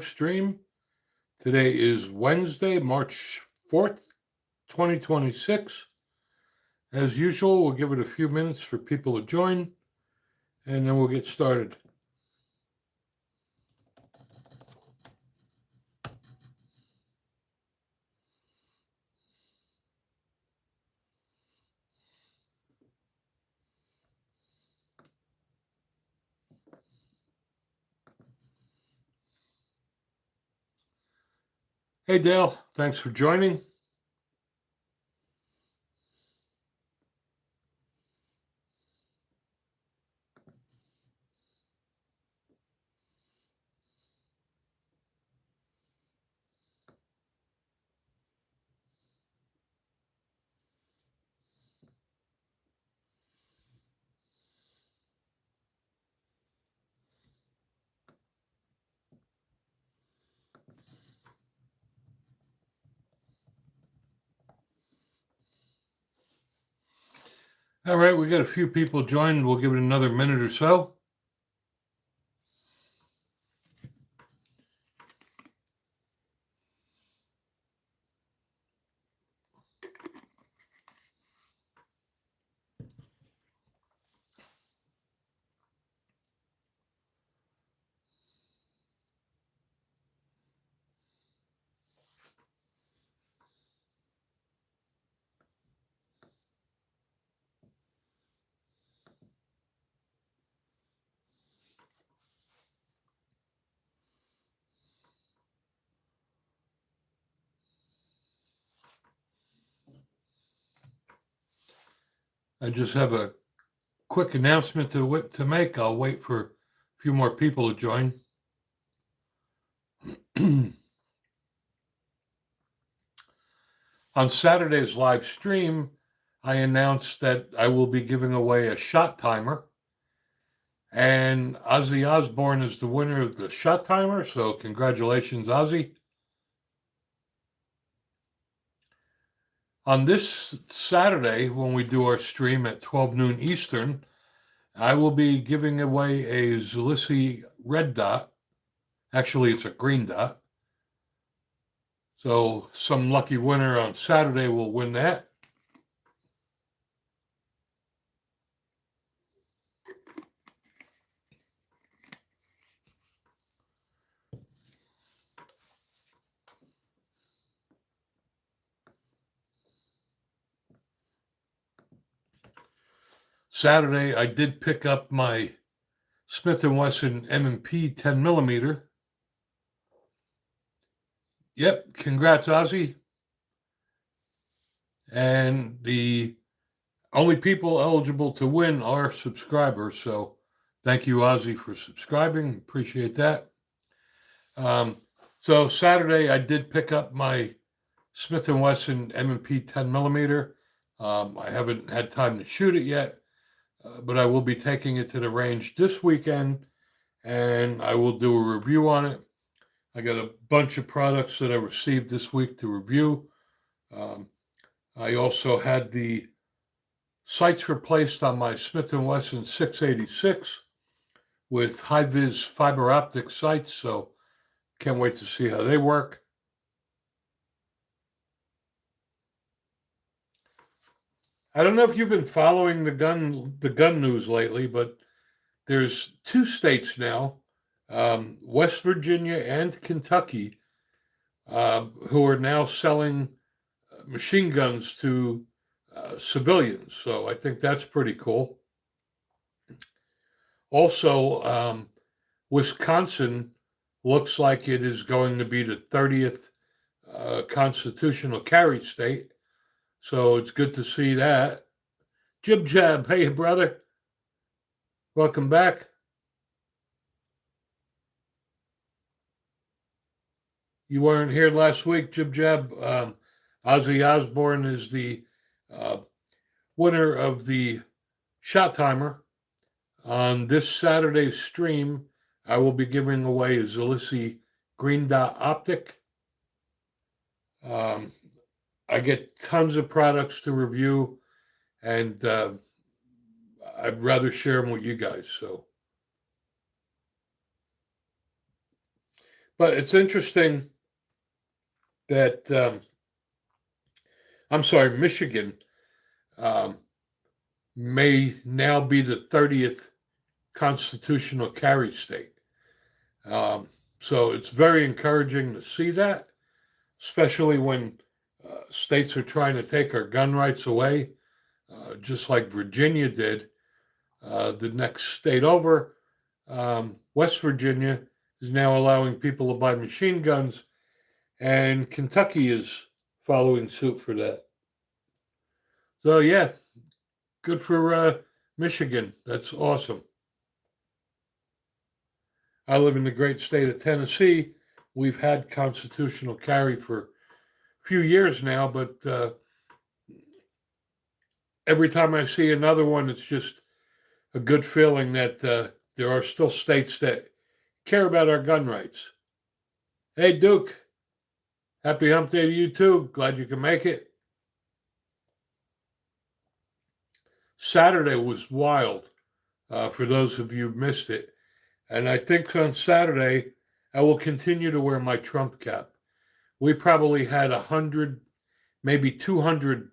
Stream. Today is Wednesday, March 4th, 2026. As usual, we'll give it a few minutes for people to join, and then we'll get started. Hey, Dale, thanks for joining. All right, we got a few people joined. We'll give it another minute or so. I just have a quick announcement to make. I'll wait for a few more people to join. On Saturday's live stream, I announced that I will be giving away a shot timer. And Ozzy Osbourne is the winner of the shot timer. So congratulations, Ozzy. On this Saturday, when we do our stream at 12 noon Eastern, I will be giving away a Zulisi red dot. Actually, it's a green dot. So some lucky winner on Saturday will win that. Saturday, I did pick up my Smith & Wesson M&P 10 millimeter. Yep, congrats, Ozzy. And the only people eligible to win are subscribers. So thank you, Ozzy, for subscribing. Appreciate that. So Saturday, I did pick up my Smith & Wesson M&P 10 millimeter. I haven't had time to shoot it yet, but I will be taking it to the range this weekend, and I will do a review on it. I got a bunch of products that I received this week to review. I also had the sights replaced on my Smith & Wesson 686 with high-vis fiber optic sights, so can't wait to see how they work. I don't know if you've been following the gun news lately, but there's two states now, West Virginia and Kentucky, who are now selling machine guns to civilians. So I think that's pretty cool. Also, Wisconsin looks like it is going to be the 30th constitutional carry state. So it's good to see that. Jib Jab, hey, brother. Welcome back. You weren't here last week, Jib Jab. Ozzy Osbourne is the winner of the shot timer. On this Saturday's stream, I will be giving away a Zulisi green dot optic. I get tons of products to review, and I'd rather share them with you guys. So But it's interesting that Michigan um, may now be the 30th constitutional carry state. Um, so it's very encouraging to see that, especially when states are trying to take our gun rights away, just like Virginia did. The next state over, West Virginia, is now allowing people to buy machine guns, and Kentucky is following suit for that. So, yeah, good for Michigan. That's awesome. I live in the great state of Tennessee. We've had constitutional carry for a few years now, but every time I see another one, it's just a good feeling that there are still states that care about our gun rights. Hey, Duke, happy hump day to you too. Glad you can make it. Saturday was wild for those of you who missed it. And I think on Saturday, I will continue to wear my Trump cap. We probably had 100, maybe 200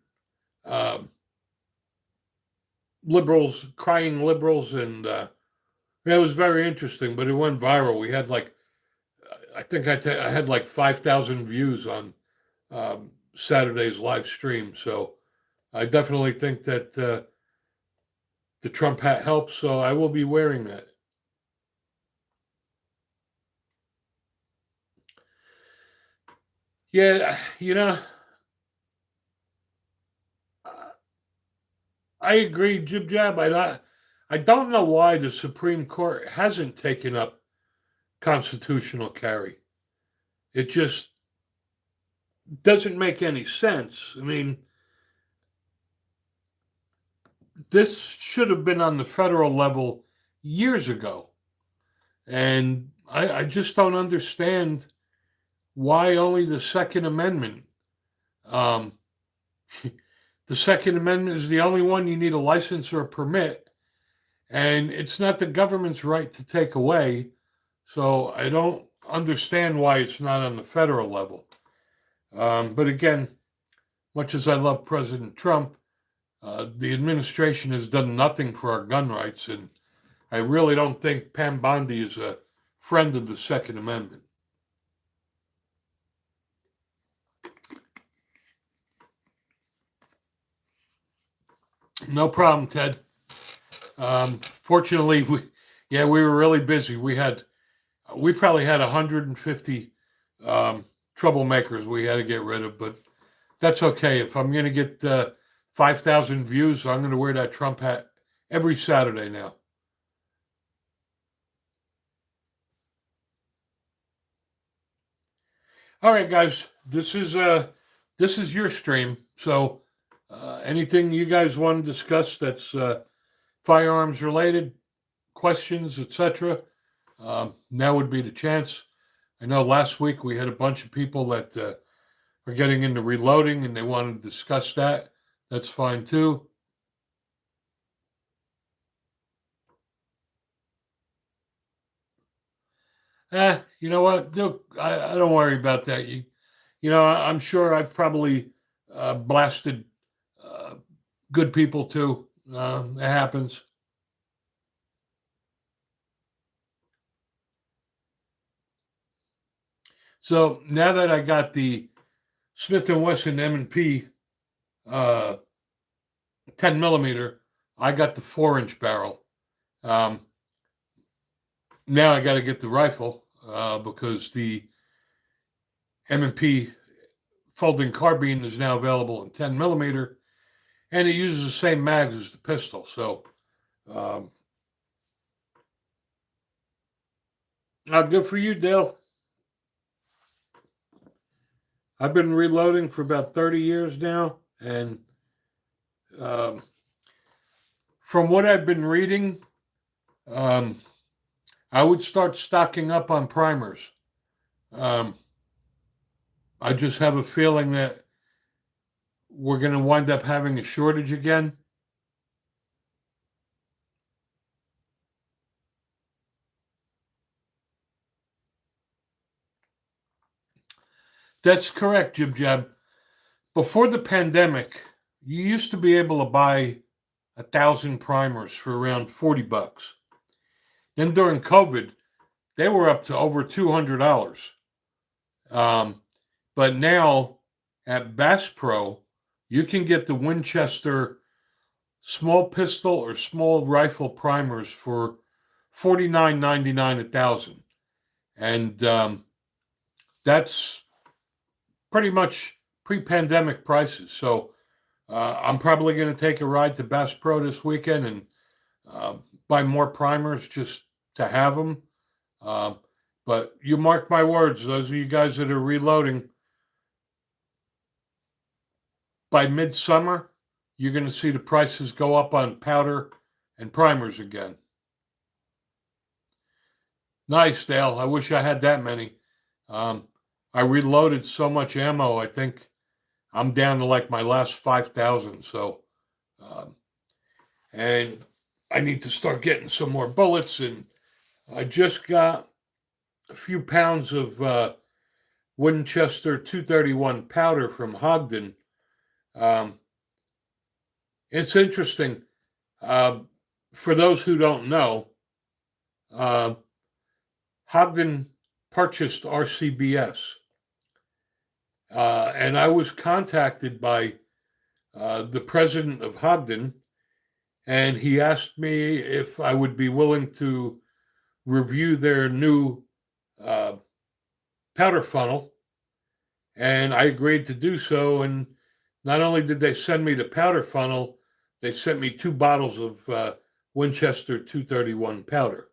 liberals, crying liberals, and it was very interesting, but it went viral. We had like, I think I had like 5,000 views on Saturday's live stream. So I definitely think that the Trump hat helps. So I will be wearing that. Yeah, I agree, Jib Jab. I don't know why the Supreme Court hasn't taken up constitutional carry. It just doesn't make any sense. I mean, this should have been on the federal level years ago. And I just don't understand why only the Second Amendment. Um, the Second Amendment is the only one you need a license or a permit, and it's not the government's right to take away. So I don't understand why it's not on the federal level. But again, much as I love President Trump, the administration has done nothing for our gun rights, and I really don't think Pam Bondi is a friend of the Second Amendment. No problem, Ted. Fortunately, we were really busy. We probably had 150 troublemakers we had to get rid of, but that's okay. If I'm going to get 5,000 views, I'm going to wear that Trump hat every Saturday now. All right, guys, this is your stream. So anything you guys want to discuss that's firearms related, questions, etc., now would be the chance. I know last week we had a bunch of people that are getting into reloading and they wanted to discuss that. That's fine too. You know what? Look, I don't worry about that. I'm sure I've probably blasted uh, good people too. It happens. So now that I got the Smith & Wesson M&P 10 millimeter, I got the 4-inch barrel. Um, now I got to get the rifle because the M&P folding carbine is now available in 10 millimeter, and it uses the same mags as the pistol. So, good for you, Dale. I've been reloading for about 30 years now, and from what I've been reading, I would start stocking up on primers. I just have a feeling that we're going to wind up having a shortage again. That's correct, Jib Jab. Before the pandemic, you used to be able to buy 1,000 primers for around $40. Then during COVID, they were up to over $200. But now at Bass Pro, you can get the Winchester small pistol or small rifle primers for $49.99 a thousand, and that's pretty much pre-pandemic prices. So I'm probably going to take a ride to Bass Pro this weekend and buy more primers just to have them. But you mark my words, those of you guys that are reloading, by midsummer, you're going to see the prices go up on powder and primers again. Nice, Dale. I wish I had that many. I reloaded so much ammo, I think I'm down to like my last 5,000. So, and I need to start getting some more bullets. And I just got a few pounds of Winchester 231 powder from Ogden. It's interesting. For those who don't know, Ogden purchased RCBS. And I was contacted by the president of Ogden, and he asked me if I would be willing to review their new powder funnel. And I agreed to do so. And not only did they send me the powder funnel, they sent me 2 bottles of Winchester 231 powder.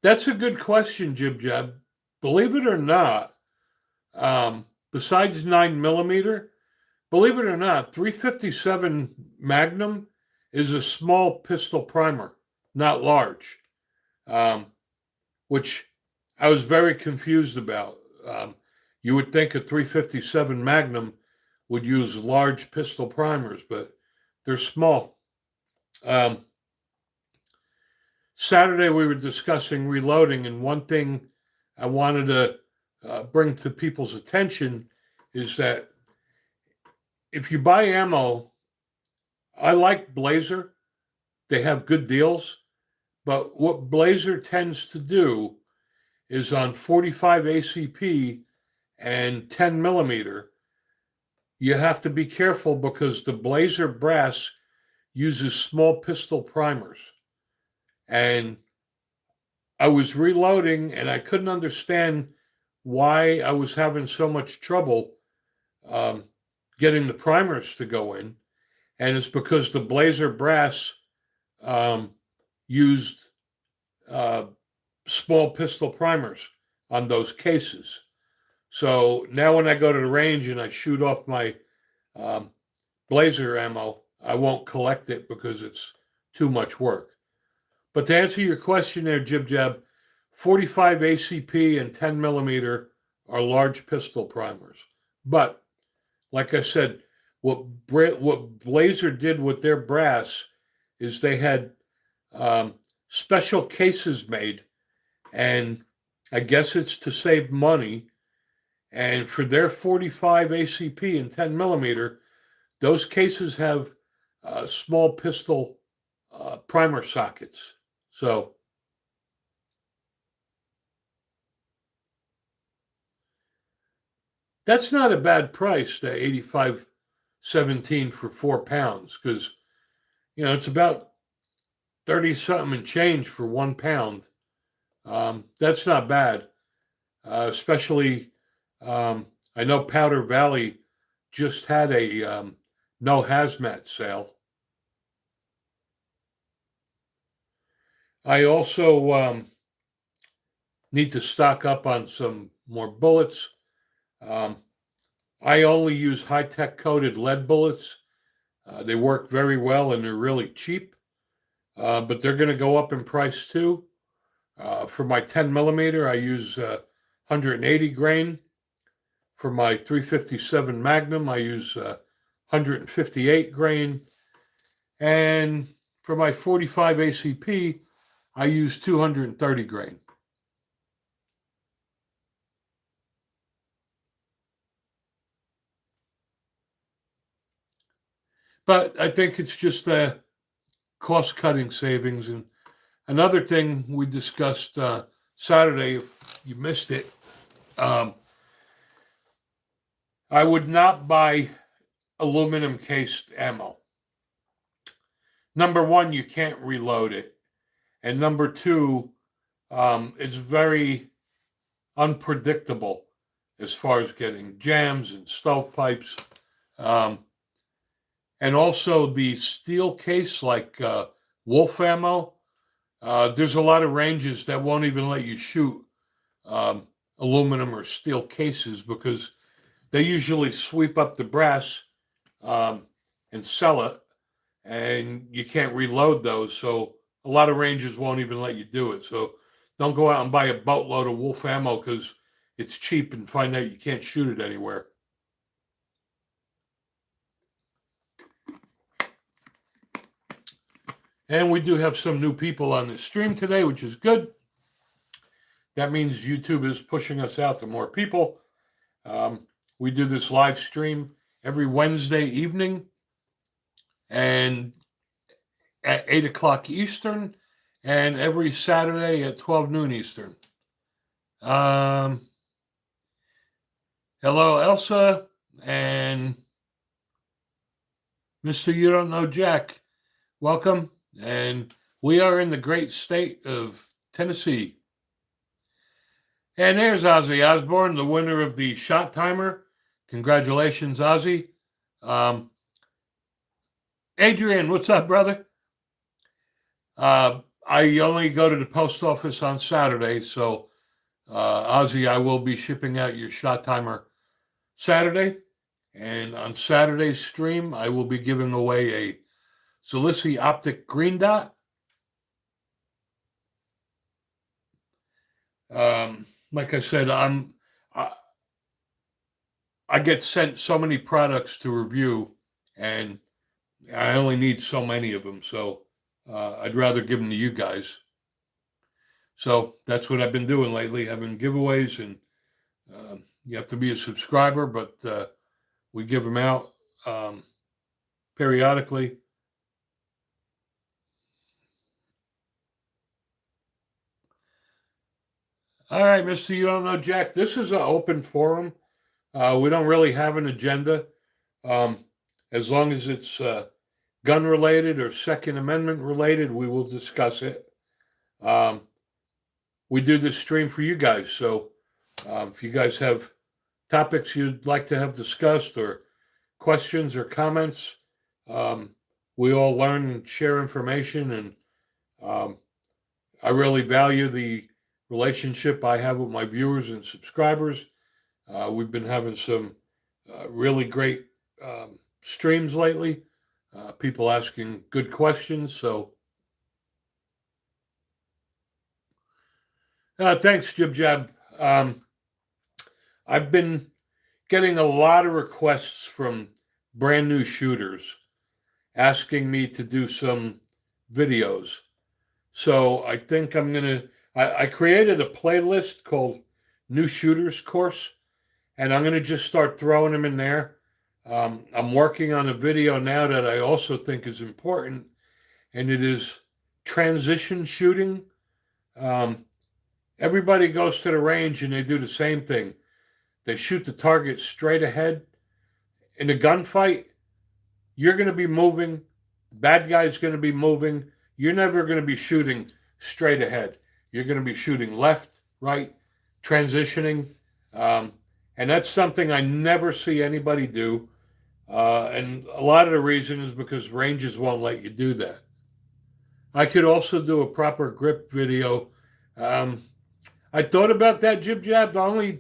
That's a good question, Jib Jab. Believe it or not, besides 9mm, believe it or not, 357 Magnum is a small pistol primer, not large, which I was very confused about. You would think a 357 Magnum would use large pistol primers, but they're small. Saturday, we were discussing reloading, and one thing I wanted to bring to people's attention is that if you buy ammo, I like Blazer. They have good deals. But what Blazer tends to do is on 45 ACP and 10mm, you have to be careful because the Blazer brass uses small pistol primers. And I was reloading and I couldn't understand why I was having so much trouble getting the primers to go in. And it's because the Blazer brass used small pistol primers on those cases. So now when I go to the range and I shoot off my Blazer ammo, I won't collect it because it's too much work. But to answer your question there, Jib Jab, 45 ACP and 10mm are large pistol primers. But like I said, what Blazer did with their brass is they had special cases made, and I guess it's to save money. And for their 45 ACP and 10mm, those cases have small pistol primer sockets. So that's not a bad price, the 85.17 for 4 pounds, because it's about 30 something and change for 1 pound. That's not bad, especially I know Powder Valley just had a no hazmat sale. I also need to stock up on some more bullets. I only use high-tech coated lead bullets. They work very well and they're really cheap, but they're going to go up in price too. For my 10mm, I use 180 grain. For my 357 Magnum, I use 158 grain. And for my 45 ACP, I use 230 grain. But I think it's just a cost-cutting savings. And another thing we discussed Saturday, if you missed it, I would not buy aluminum cased ammo. Number one, you can't reload it. And number two, it's very unpredictable as far as getting jams and stovepipes. And also the steel case, like wolf ammo, there's a lot of ranges that won't even let you shoot aluminum or steel cases because they usually sweep up the brass and sell it, and you can't reload those. So a lot of ranges won't even let you do it. So don't go out and buy a boatload of wolf ammo because it's cheap and find out you can't shoot it anywhere. And we do have some new people on the stream today, which is good. That means YouTube is pushing us out to more people. We do this live stream every Wednesday evening and at 8 o'clock Eastern, and every Saturday at 12 noon Eastern. Hello, Elsa, and Mr. You Don't Know Jack. Welcome. And we are in the great state of Tennessee. And there's Ozzy Osbourne, the winner of the shot timer. Congratulations, Ozzy. Adrian, what's up, brother? I only go to the post office on Saturday, so Ozzy, I will be shipping out your shot timer Saturday. And on Saturday's stream, I will be giving away a Zalissi Optic Green Dot. Like I said, I get sent so many products to review, and I only need so many of them. So I'd rather give them to you guys. So that's what I've been doing lately, having giveaways, and you have to be a subscriber, but we give them out periodically. All right, Mr. You Don't Know Jack, this is an open forum. We don't really have an agenda. As long as it's gun related or Second Amendment related, we will discuss it. We do this stream for you guys. So if you guys have topics you'd like to have discussed or questions or comments, we all learn and share information. And I really value the relationship I have with my viewers and subscribers. We've been having some really great streams lately. People asking good questions. So thanks, Jib Jab. I've been getting a lot of requests from brand new shooters asking me to do some videos. So I think I'm going to, I created a playlist called New Shooters Course, and I'm going to just start throwing them in there. I'm working on a video now that I also think is important, and it is transition shooting. Everybody goes to the range and they do the same thing. They shoot the target straight ahead. In a gunfight, you're going to be moving. The bad guy's going to be moving. You're never going to be shooting straight ahead. You're going to be shooting left, right, transitioning. And that's something I never see anybody do. And a lot of the reason is because ranges won't let you do that. I could also do a proper grip video. I thought about that, Jib Jab. The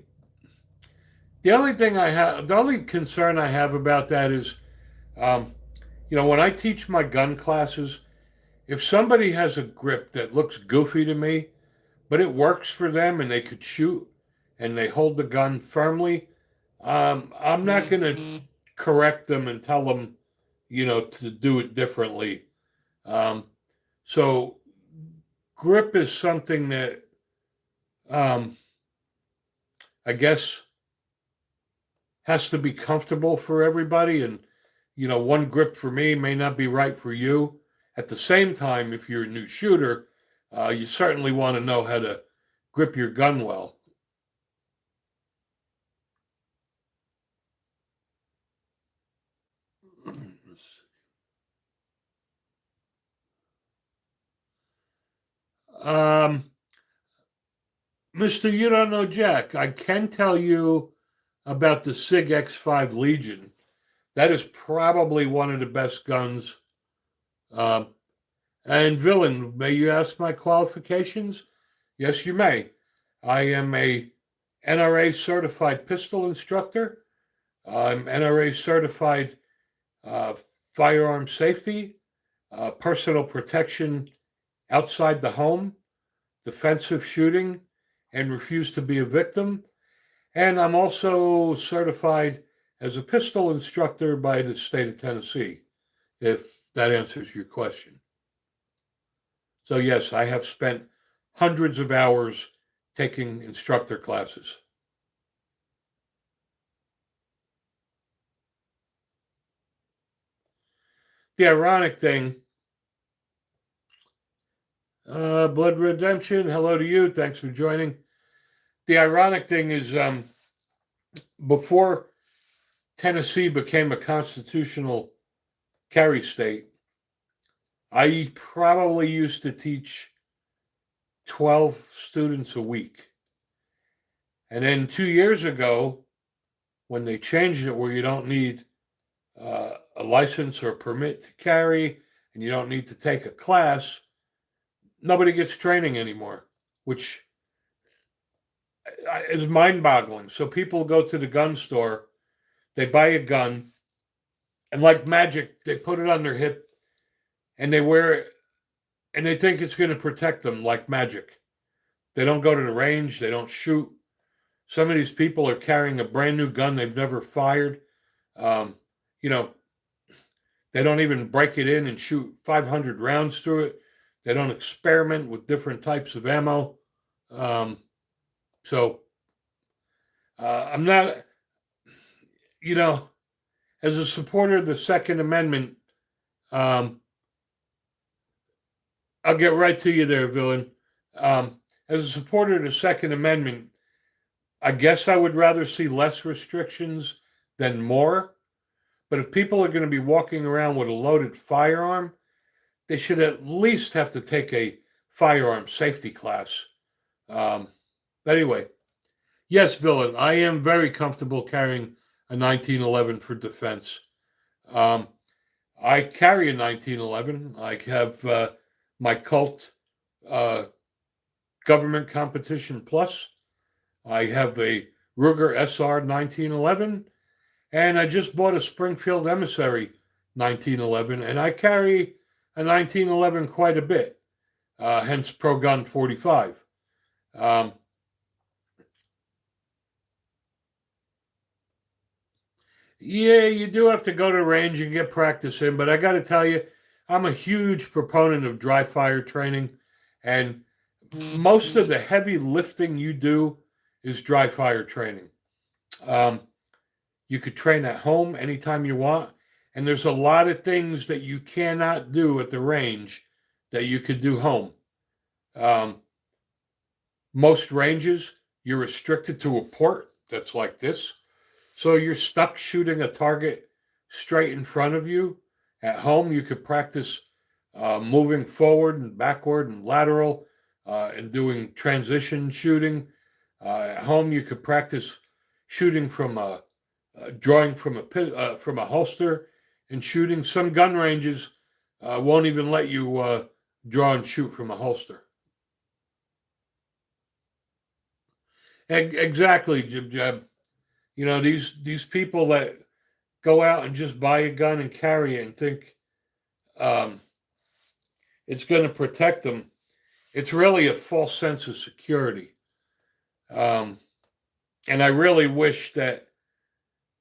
only concern I have about that is, when I teach my gun classes, if somebody has a grip that looks goofy to me, but it works for them and they could shoot and they hold the gun firmly, I'm not going to correct them and tell them, to do it differently. So grip is something that I guess has to be comfortable for everybody. And, one grip for me may not be right for you. At the same time, if you're a new shooter, you certainly want to know how to grip your gun well. Um, Mr. You don't know Jack. I can tell you about the SIG X5 Legion. That is probably one of the best guns. Um, and Villain, may you ask my qualifications? Yes, you may. I am a NRA certified pistol instructor. I'm NRA certified uh, firearm safety, personal protection outside the home, defensive shooting, and refuse to be a victim. And I'm also certified as a pistol instructor by the state of Tennessee, if that answers your question. So, yes, I have spent hundreds of hours taking instructor classes. The ironic thing, Blood Redemption, hello to you. Thanks for joining. The ironic thing is, before Tennessee became a constitutional carry state, I probably used to teach 12 students a week. And then 2 years ago, when they changed it where you don't need a license or a permit to carry and you don't need to take a class, nobody gets training anymore, which is mind boggling. So people go to the gun store, they buy a gun, and like magic, they put it on their hip and they wear it and they think it's going to protect them like magic. They don't go to the range, they don't shoot. Some of these people are carrying a brand new gun they've never fired. Um, you know, they don't even break it in and shoot 500 rounds through it. They don't experiment with different types of ammo. So I'm not, you know, as a supporter of the Second Amendment, um, I'll get right to you there, Villain. As a supporter of the Second Amendment, I guess I would rather see less restrictions than more. But if people are going to be walking around with a loaded firearm, they should at least have to take a firearm safety class. But anyway, yes, Villain, I am very comfortable carrying a 1911 for defense. Um, I carry a 1911. I have my Colt uh, Government Competition Plus. I have a Ruger SR 1911, and I just bought a Springfield Emissary 1911, and I carry a 1911 quite a bit, hence Pro Gun 45. Um, yeah, you do have to go to the range and get practice in, but I got to tell you, I'm a huge proponent of dry fire training, and most of the heavy lifting you do is dry fire training. Um, you could train at home anytime you want, and there's a lot of things that you cannot do at the range that you could do home. Um, most ranges, you're restricted to a port that's like this. So you're stuck shooting a target straight in front of you. At home, you could practice moving forward and backward and lateral and doing transition shooting. At home, you could practice shooting from drawing from a holster and shooting. Some gun ranges won't even let you draw and shoot from a holster. Exactly, Jib Jab. These people that go out and just buy a gun and carry it and think um, it's going to protect them. It's really a false sense of security. Um, and I really wish that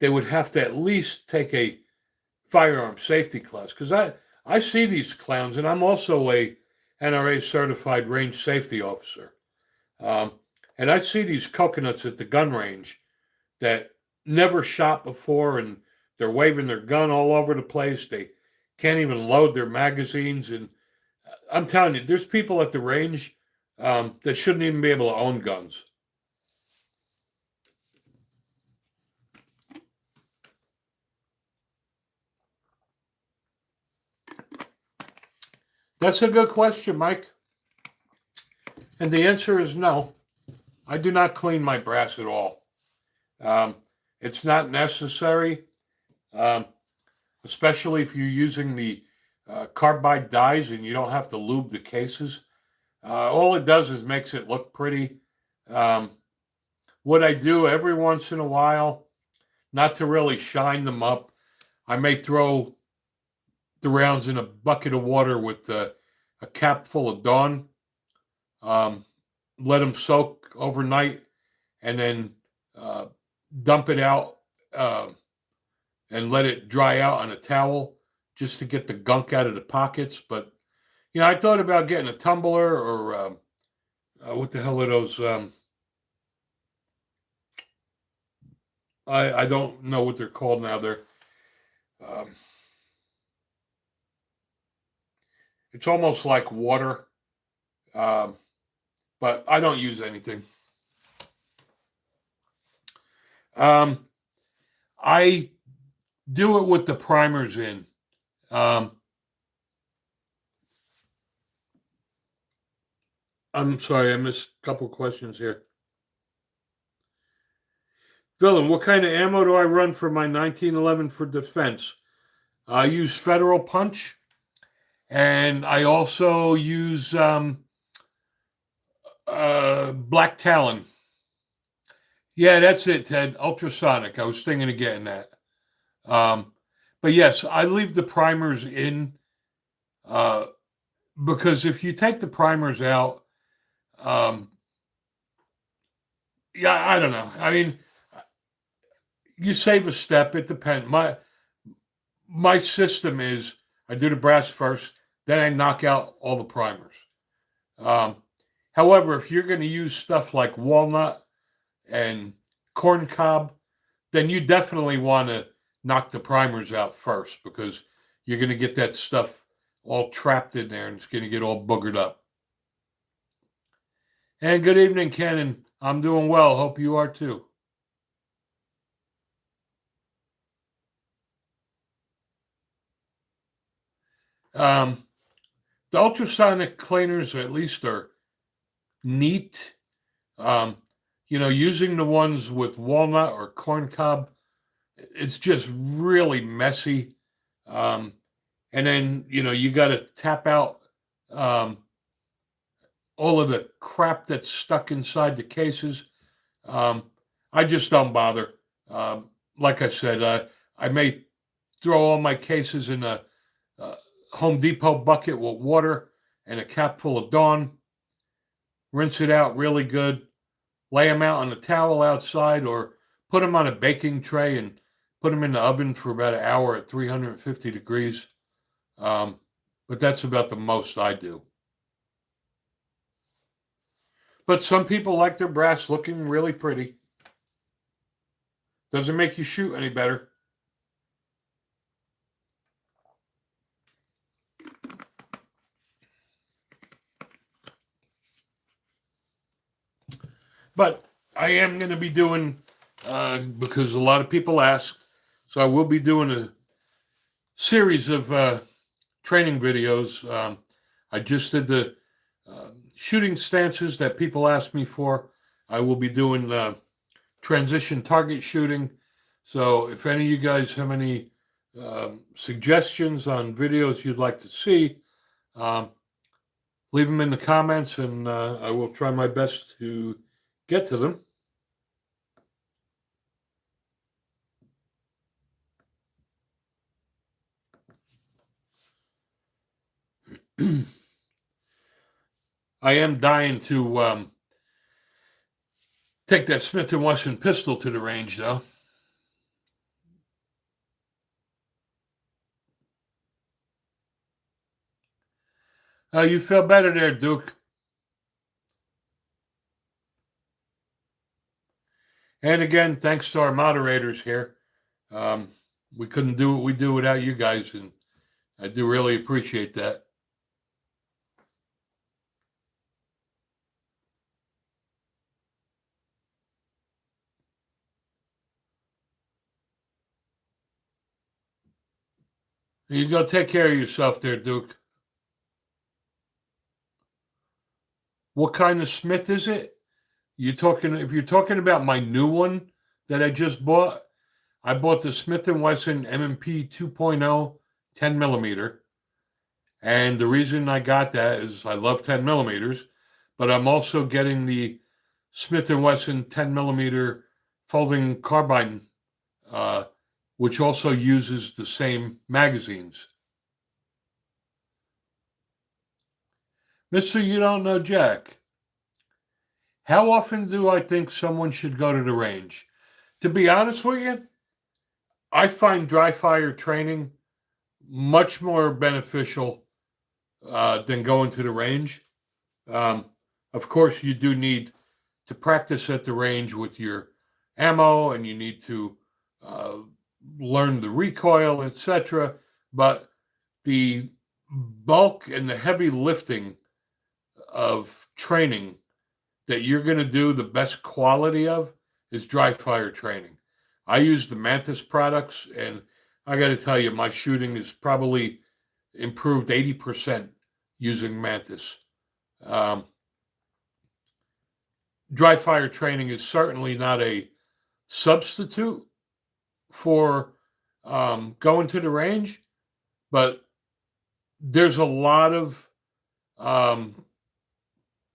they would have to at least take a firearm safety class because I see these clowns, and I'm also a NRA certified range safety officer. Um, and I see these coconuts at the gun range that never shot before and They're waving their gun all over the place. They can't even load their magazines. And I'm telling you, there's people at the range that shouldn't even be able to own guns. That's a good question, Mike. And the answer is no. I do not clean my brass at all. It's not necessary, um, especially if you're using the carbide dies and you don't have to lube the cases. All it does is makes it look pretty. Um, what I do every once in a while, not to really shine them up, I may throw the rounds in a bucket of water with a cap full of Dawn, um, let them soak overnight, and then uh, dump it out uh, and let it dry out on a towel just to get the gunk out of the pockets. But I thought about getting a tumbler or what the hell are those? I don't know what they're called now. They're um, it's almost like water, um, but I don't use anything. I do it with the primers in. Um, I'm sorry, I missed a couple questions here. Villain, what kind of ammo do I run for my 1911 for defense? I use Federal Punch, and I also use Black Talon. Yeah, that's it, Ted. Ultrasonic. I was thinking of getting that. But yes, I leave the primers in because if you take the primers out, yeah, I don't know. I mean, you save a step. It depends. My system is I do the brass first, then I knock out all the primers. Um, However, if you're going to use stuff like walnut and corn cob, then you definitely want to knock the primers out first because you're going to get that stuff all trapped in there and it's going to get all boogered up. And good evening, Ken. I'm doing well. Hope you are too. The ultrasonic cleaners, at least, are neat. Using the ones with walnut or corn cob, it's just really messy. And then, you got to tap out all of the crap that's stuck inside the cases. I just don't bother. Like I said, I may throw all my cases in a Home Depot bucket with water and a cap full of Dawn, rinse it out really good, lay them out on a towel outside, or put them on a baking tray and put them in the oven for about an hour at 350 degrees. But that's about the most I do. But some people like their brass looking really pretty. Doesn't make you shoot any better. But I am going to be doing, because a lot of people ask, so I will be doing a series of training videos. I just did the shooting stances that people asked me for. I will be doing transition target shooting. So if any of you guys have any suggestions on videos you'd like to see, leave them in the comments and I will try my best to get to them. I am dying to take that Smith & Wesson pistol to the range, though. You feel better there, Duke. And again, thanks to our moderators here. We couldn't do what we do without you guys, and I do really appreciate that. You go take care of yourself there, Duke. What kind of Smith is it? You talking? If you're talking about my new one that I just bought, I bought the Smith and Wesson M&P 2.0 10 millimeter, and the reason I got that is I love 10 millimeters, but I'm also getting the Smith and Wesson 10 millimeter folding carbine, uh, which also uses the same magazines. Mister, you don't know Jack. How often do I think someone should go to the range? To be honest with you, I find dry fire training much more beneficial than going to the range. Um, of course, you do need to practice at the range with your ammo, and you need to uh, learn the recoil, etc. But the bulk and the heavy lifting of training that you're going to do the best quality of is dry fire training. I use the Mantis products, and I got to tell you, my shooting is probably improved 80% using Mantis. Um, Dry fire training is certainly not a substitute for going to the range, but there's a lot of um,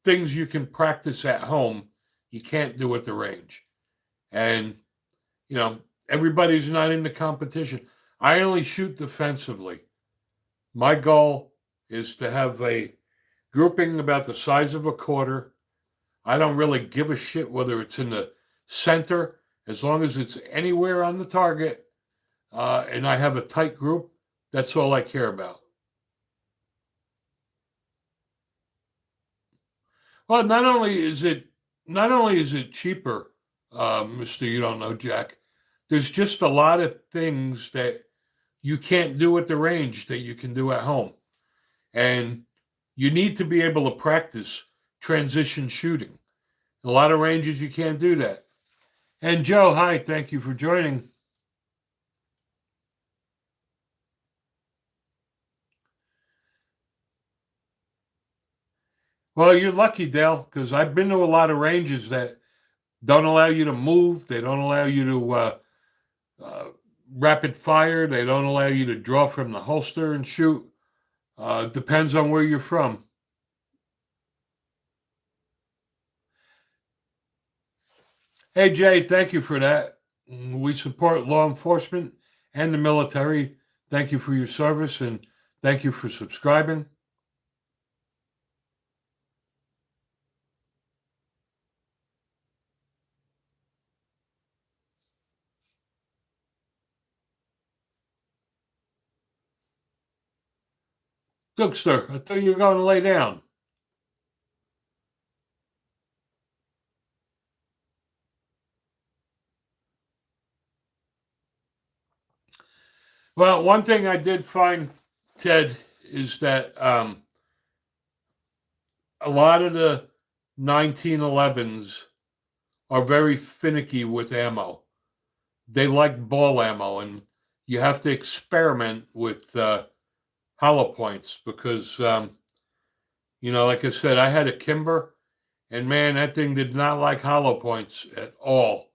things you can practice at home you can't do at the range. And, you know, everybody's not in the competition. I only shoot defensively. My goal is to have a grouping about the size of a quarter. I don't really give a shit whether it's in the center, as long as it's anywhere on the target, and I have a tight group. That's all I care about. Well, not only is it cheaper, Mister. You don't know Jack. There's just a lot of things that you can't do at the range that you can do at home, and you need to be able to practice transition shooting. A lot of ranges you can't do that. And Joe, hi, thank you for joining. Well, you're lucky, Dale, because I've been to a lot of ranges that don't allow you to move. They don't allow you to uh, rapid fire. They don't allow you to draw from the holster and shoot. Depends on where you're from. Hey, Jay, thank you for that. We support law enforcement and the military. Thank you for your service, and thank you for subscribing. Dookster, I thought you were going to lay down. Well, one thing I did find, Ted, is that a lot of the 1911s are very finicky with ammo. They like ball ammo, and you have to experiment with hollow points because, like I said, I had a Kimber, and man, that thing did not like hollow points at all.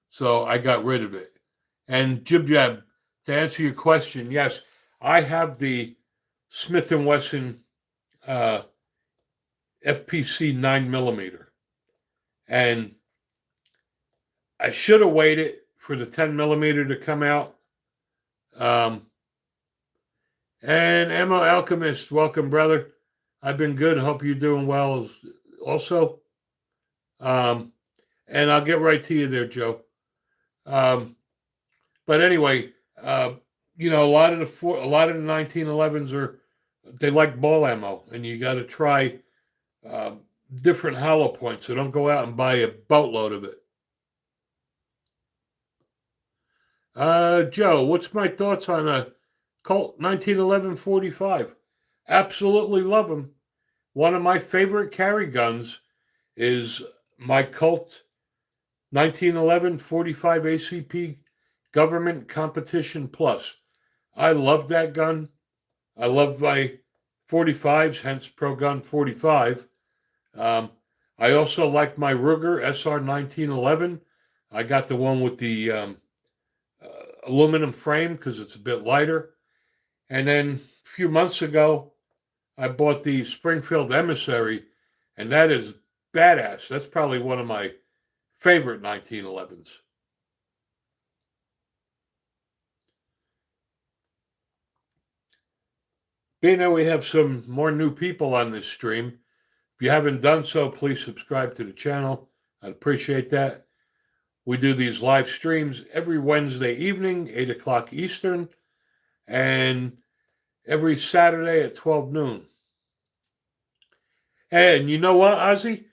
So I got rid of it. And Jib Jab, to answer your question, yes, I have the Smith and Wesson uh, FPC 9 millimeter, and I should have waited for the 10 millimeter to come out. And Ammo Alchemist, welcome, brother. I've been good. Hope you're doing well also. Um, and I'll get right to you there, Joe. But anyway, a lot of the 1911s they like ball ammo, and you got to try different hollow points. So don't go out and buy a boatload of it. Joe, what's my thoughts on a Colt 1911 45? Absolutely love them. One of my favorite carry guns is my Colt 1911 45 ACP Government Competition Plus. I love that gun. I love my 45s, hence Pro Gun 45. Um, I also like my Ruger SR 1911. I got the one with the uh, aluminum frame because it's a bit lighter. And then a few months ago, I bought the Springfield Emissary, and that is badass. That's probably one of my favorite 1911s. Being that we have some more new people on this stream, if you haven't done so, please subscribe to the channel. I'd appreciate that. We do these live streams every Wednesday evening, 8 o'clock Eastern, and every Saturday at 12 noon. And you know what, Ozzy?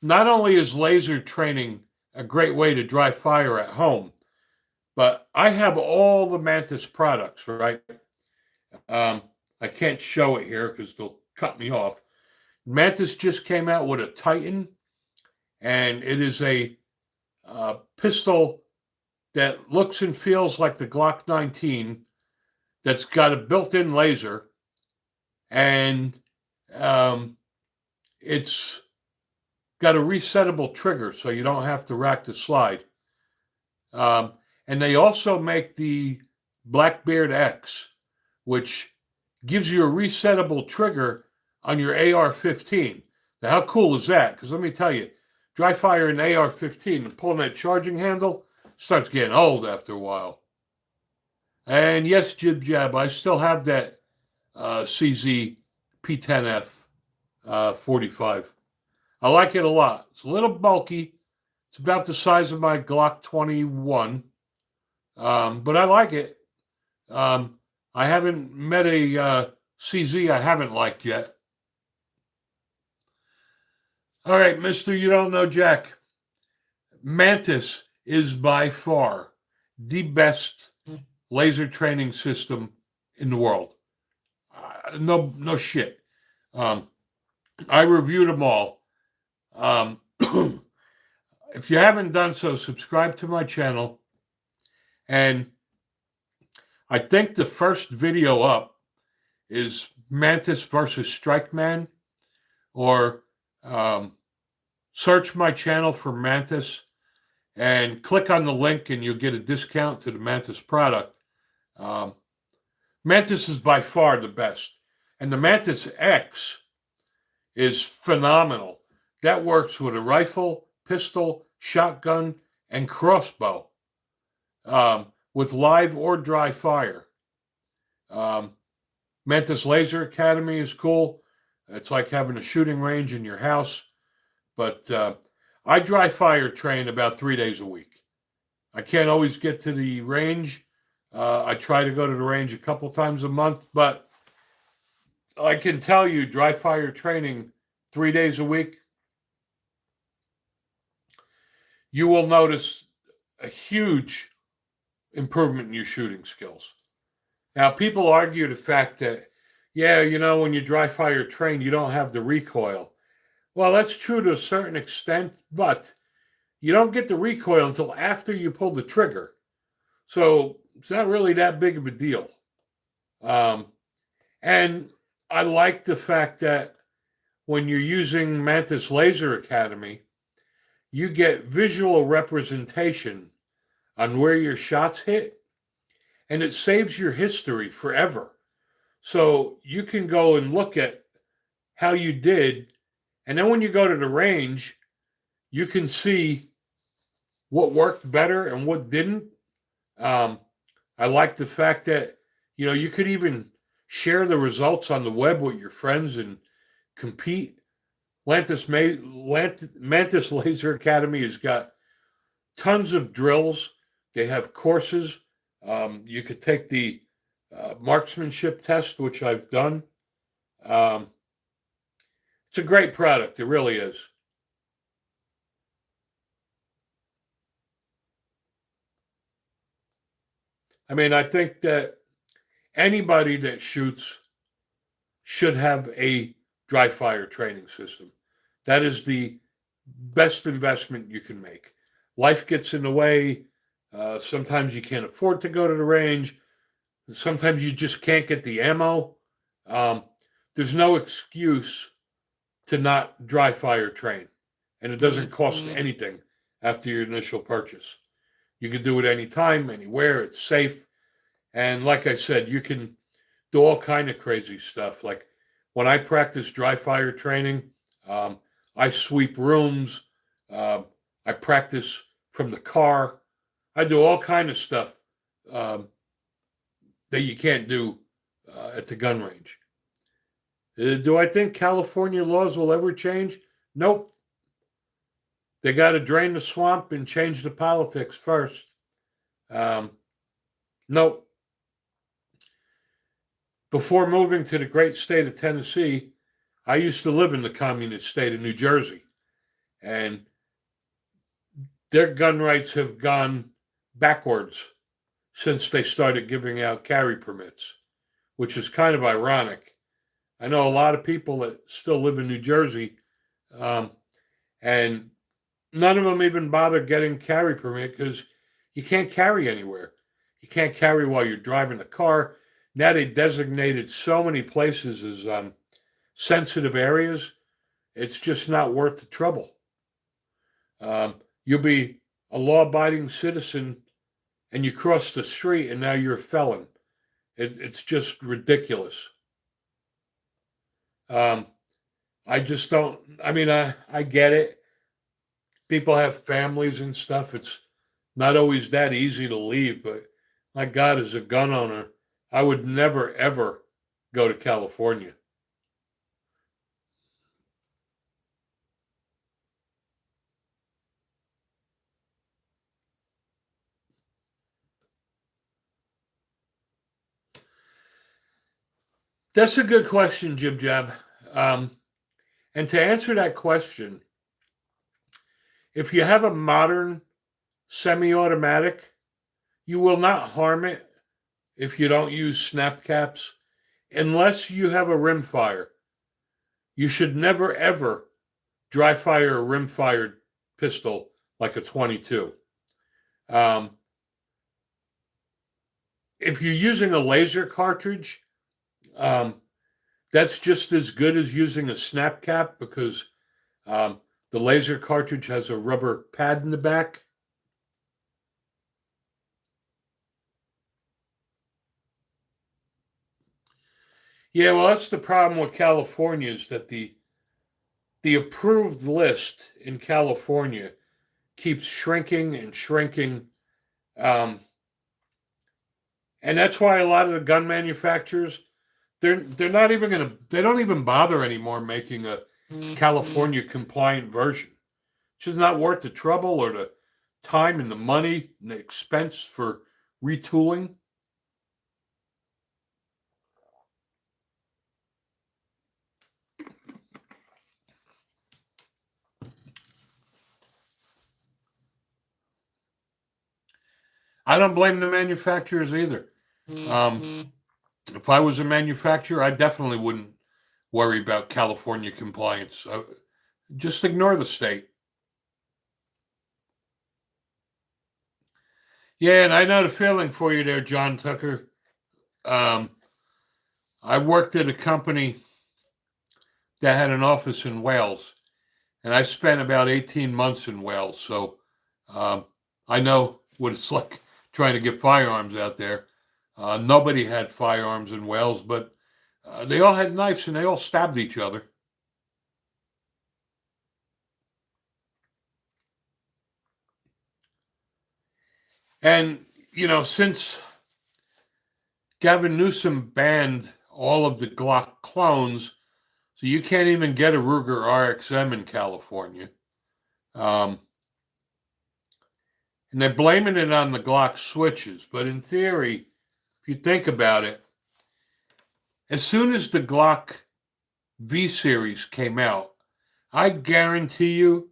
Not only is laser training a great way to dry fire at home, but I have all the Mantis products, right? Um, I can't show it here because they'll cut me off. Mantis just came out with a Titan, and it is a pistol that looks and feels like the Glock 19 that's got a built-in laser, and it's got a resettable trigger so you don't have to rack the slide. And they also make the Blackbeard X, which gives you a resettable trigger on your AR-15. Now, how cool is that? Because let me tell you, dry fire an AR-15 and pulling that charging handle starts getting old after a while. And yes, Jib Jab, I still have that CZ P10F 45. I like it a lot. It's a little bulky. It's about the size of my Glock 21, but I like it. I haven't met a CZ I haven't liked yet. All right, Mister, you don't know Jack. Mantis is by far the best laser training system in the world. No shit. I reviewed them all. If you haven't done so, subscribe to my channel. And I think the first video up is Mantis versus Strikeman, or search my channel for Mantis and click on the link and you'll get a discount to the Mantis product. Mantis is by far the best. And the Mantis X is phenomenal. That works with a rifle, pistol, shotgun, and crossbow with live or dry fire. Mantis Laser Academy is cool. It's like having a shooting range in your house. But I dry fire train about 3 days a week. I can't always get to the range. I try to go to the range a couple times a month, but I can tell you dry fire training 3 days a week, you will notice a huge improvement in your shooting skills. Now, people argue the fact that, yeah, you know, when you dry fire train, you don't have the recoil. Well, that's true to a certain extent, but you don't get the recoil until after you pull the trigger. So it's not really that big of a deal. And I like the fact that when you're using Mantis Laser Academy, you get visual representation on where your shots hit, and it saves your history forever. So you can go and look at how you did, and then when you go to the range, you can see what worked better and what didn't. I like the fact that, you know, you could even share the results on the web with your friends and compete. Mantis Laser Academy has got tons of drills. They have courses. You could take the marksmanship test, which I've done. It's a great product. It really is. I mean, I think that anybody that shoots should have a dry fire training system. That is the best investment you can make. Life gets in the way. Sometimes you can't afford to go to the range. Sometimes you just can't get the ammo. Um, there's no excuse to not dry fire train, and it doesn't cost anything after your initial purchase. You can do it anytime, anywhere. It's safe, and like I said, you can do all kind of crazy stuff. Like when I practice dry fire training, um, I sweep rooms. Um, I practice from the car. I do all kind of stuff um, that you can't do at the gun range. Do I think California laws will ever change? Nope. They got to drain the swamp and change the politics first. Um, nope. Before moving to the great state of Tennessee, I used to live in the communist state of New Jersey, and their gun rights have gone backwards since they started giving out carry permits, which is kind of ironic. I know a lot of people that still live in New Jersey, um, and none of them even bother getting carry permit because you can't carry anywhere. You can't carry while you're driving the car. Now they designated so many places as sensitive areas. It's just not worth the trouble. You'll be a law-abiding citizen, and you cross the street, and now you're a felon. It's just ridiculous. Um, I just don't. I mean, I get it. People have families and stuff. It's not always that easy to leave, but my God, as a gun owner, I would never ever go to California. That's a good question, Jib Jab. Um, and to answer that question, if you have a modern semi-automatic, you will not harm it if you don't use snap caps, unless you have a rim fire. You should never ever dry fire a rim fired pistol like a 22. Um, if you're using a laser cartridge, um, that's just as good as using a snap cap because um, the laser cartridge has a rubber pad in the back. Yeah, well, that's the problem with California is that the approved list in California keeps shrinking and shrinking. Um, and that's why a lot of the gun manufacturers they're not even gonna they don't even bother anymore making a California compliant version. It's just not worth the trouble or the time and the money and the expense for retooling. I don't blame the manufacturers either. Um, if I was a manufacturer, I definitely wouldn't worry about California compliance. Just ignore the state. Yeah, and I know the feeling for you there, John Tucker. Um, I worked at a company that had an office in Wales, and I spent about 18 months in Wales. So um, I know what it's like trying to get firearms out there. Nobody had firearms in Wales, but they all had knives and they all stabbed each other. And, since Gavin Newsom banned all of the Glock clones, so you can't even get a Ruger RXM in California. Um, and they're blaming it on the Glock switches. But in theory, if you think about it, as soon as the Glock V series came out, I guarantee you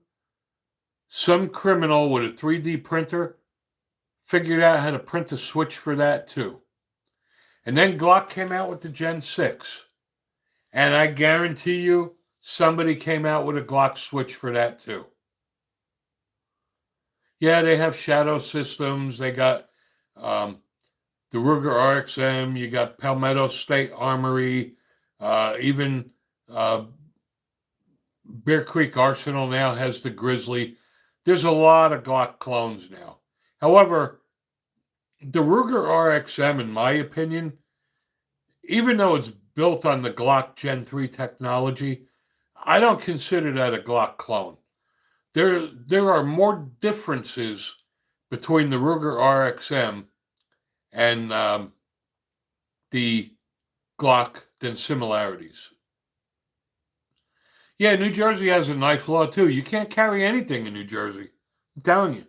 some criminal with a 3D printer figured out how to print a switch for that too. And then Glock came out with the Gen 6. And I guarantee you, somebody came out with a Glock switch for that too. Yeah, they have shadow systems. They got the Ruger RXM. You got Palmetto State Armory. Even Bear Creek Arsenal now has the Grizzly. There's a lot of Glock clones now. However, the Ruger RXM, in my opinion, even though it's built on the Glock Gen 3 technology, I don't consider that a Glock clone. There are more differences between the Ruger RXM and the Glock than similarities. Yeah, New Jersey has a knife law too. You can't carry anything in New Jersey. I'm telling you.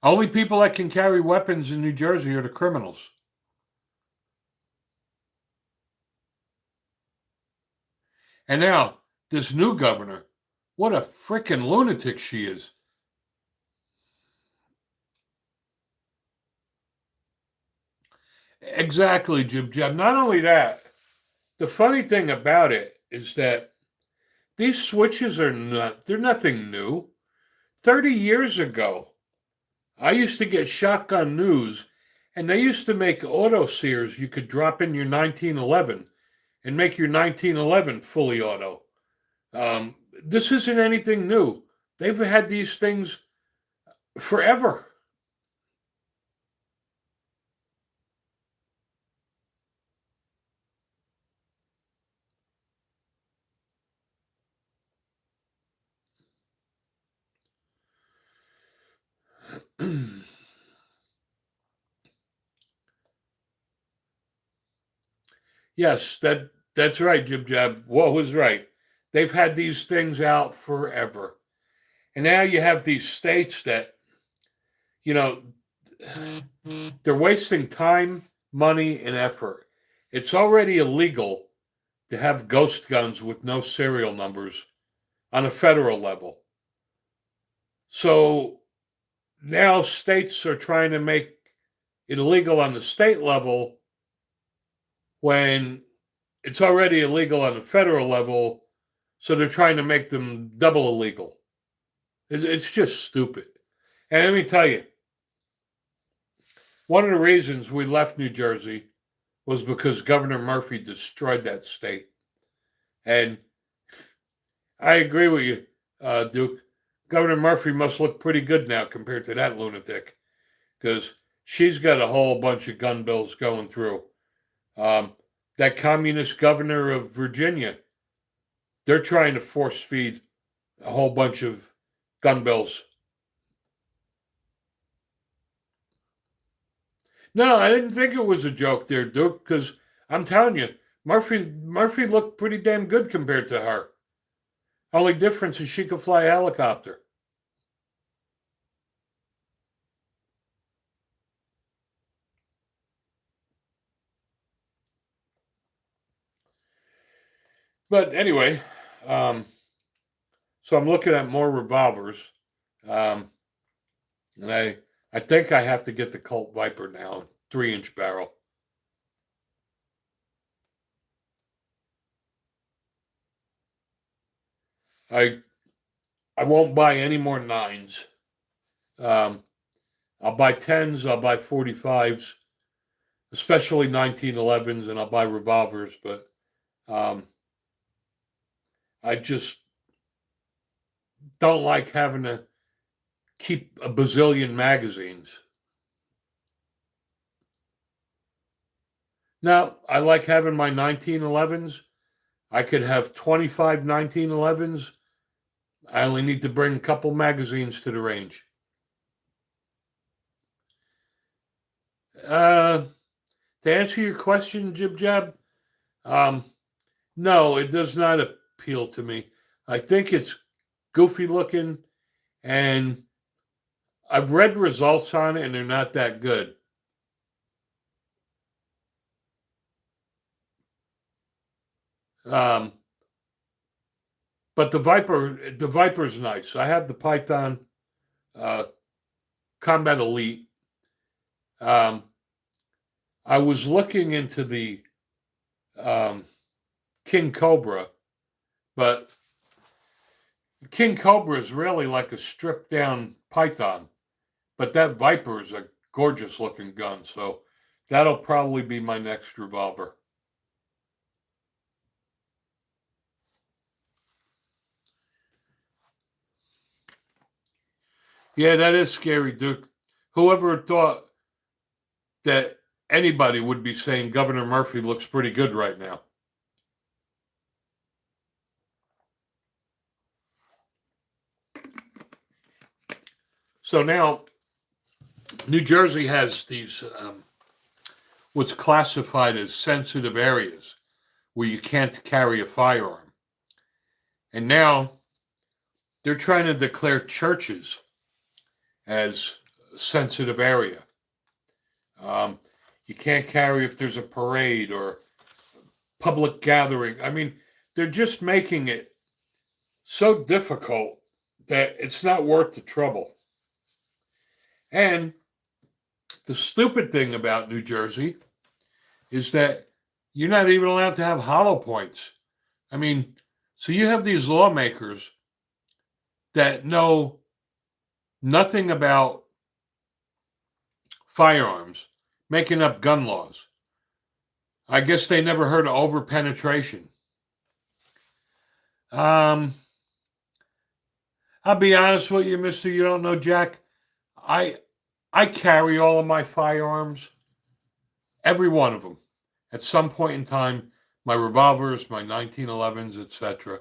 Only people that can carry weapons in New Jersey are the criminals. And now, this new governor, what a freaking lunatic she is. Exactly, Jib Jab. Not only that, the funny thing about it is that these switches they're nothing new. 30 years ago, I used to get Shotgun News, and they used to make auto sears you could drop in your 1911 and make your 1911 fully auto. This isn't anything new. They've had these things forever. Yes, that's right, Jib Jab. What was right? They've had these things out forever. And now you have these states that, you know, they're wasting time, money, and effort. It's already illegal to have ghost guns with no serial numbers on a federal level. So now states are trying to make it illegal on the state level when it's already illegal on the federal level. So they're trying to make them double illegal. It's just stupid. And let me tell you, one of the reasons we left New Jersey was because Governor Murphy destroyed that state. And I agree with you, Duke. Governor Murphy must look pretty good now compared to that lunatic, because she's got a whole bunch of gun bills going through. That communist governor of Virginia, they're trying to force feed a whole bunch of gun bills. No, I didn't think it was a joke there, Duke, because I'm telling you, Murphy looked pretty damn good compared to her. Only difference is she could fly a helicopter. But anyway, so I'm looking at more revolvers, and I think I have to get the Colt Viper now, 3-inch barrel. I won't buy any more 9s. I'll buy 10s. I'll buy 45s, especially 1911s, and I'll buy revolvers. But I just don't like having to keep a bazillion magazines. Now, I like having my 1911s. I could have 25 1911s. I only need to bring a couple magazines to the range. To answer your question, Jib Jab, no, it does not appeal to me. I think it's goofy looking, and I've read results on it, and they're not that good. But the Viper's nice. I have the Python. combat elite. I was looking into the um, King Cobra, but King Cobra is really like a stripped down Python, but that Viper is a gorgeous looking gun, so that'll probably be my next revolver. Yeah, that is scary, Duke. Whoever thought that anybody would be saying Governor Murphy looks pretty good right now? So now New Jersey has these what's classified as sensitive areas where you can't carry a firearm. And now they're trying to declare churches as a sensitive area. You can't carry if there's a parade or public gathering. I mean, they're just making it so difficult that it's not worth the trouble. And the stupid thing about New Jersey is that you're not even allowed to have hollow points. I mean, so you have these lawmakers that know nothing about firearms making up gun laws. I guess they never heard of overpenetration. I'll be honest with you, Mister. You don't know Jack. I I carry all of my firearms, every one of them, at some point in time. My revolvers, my 1911s, etc.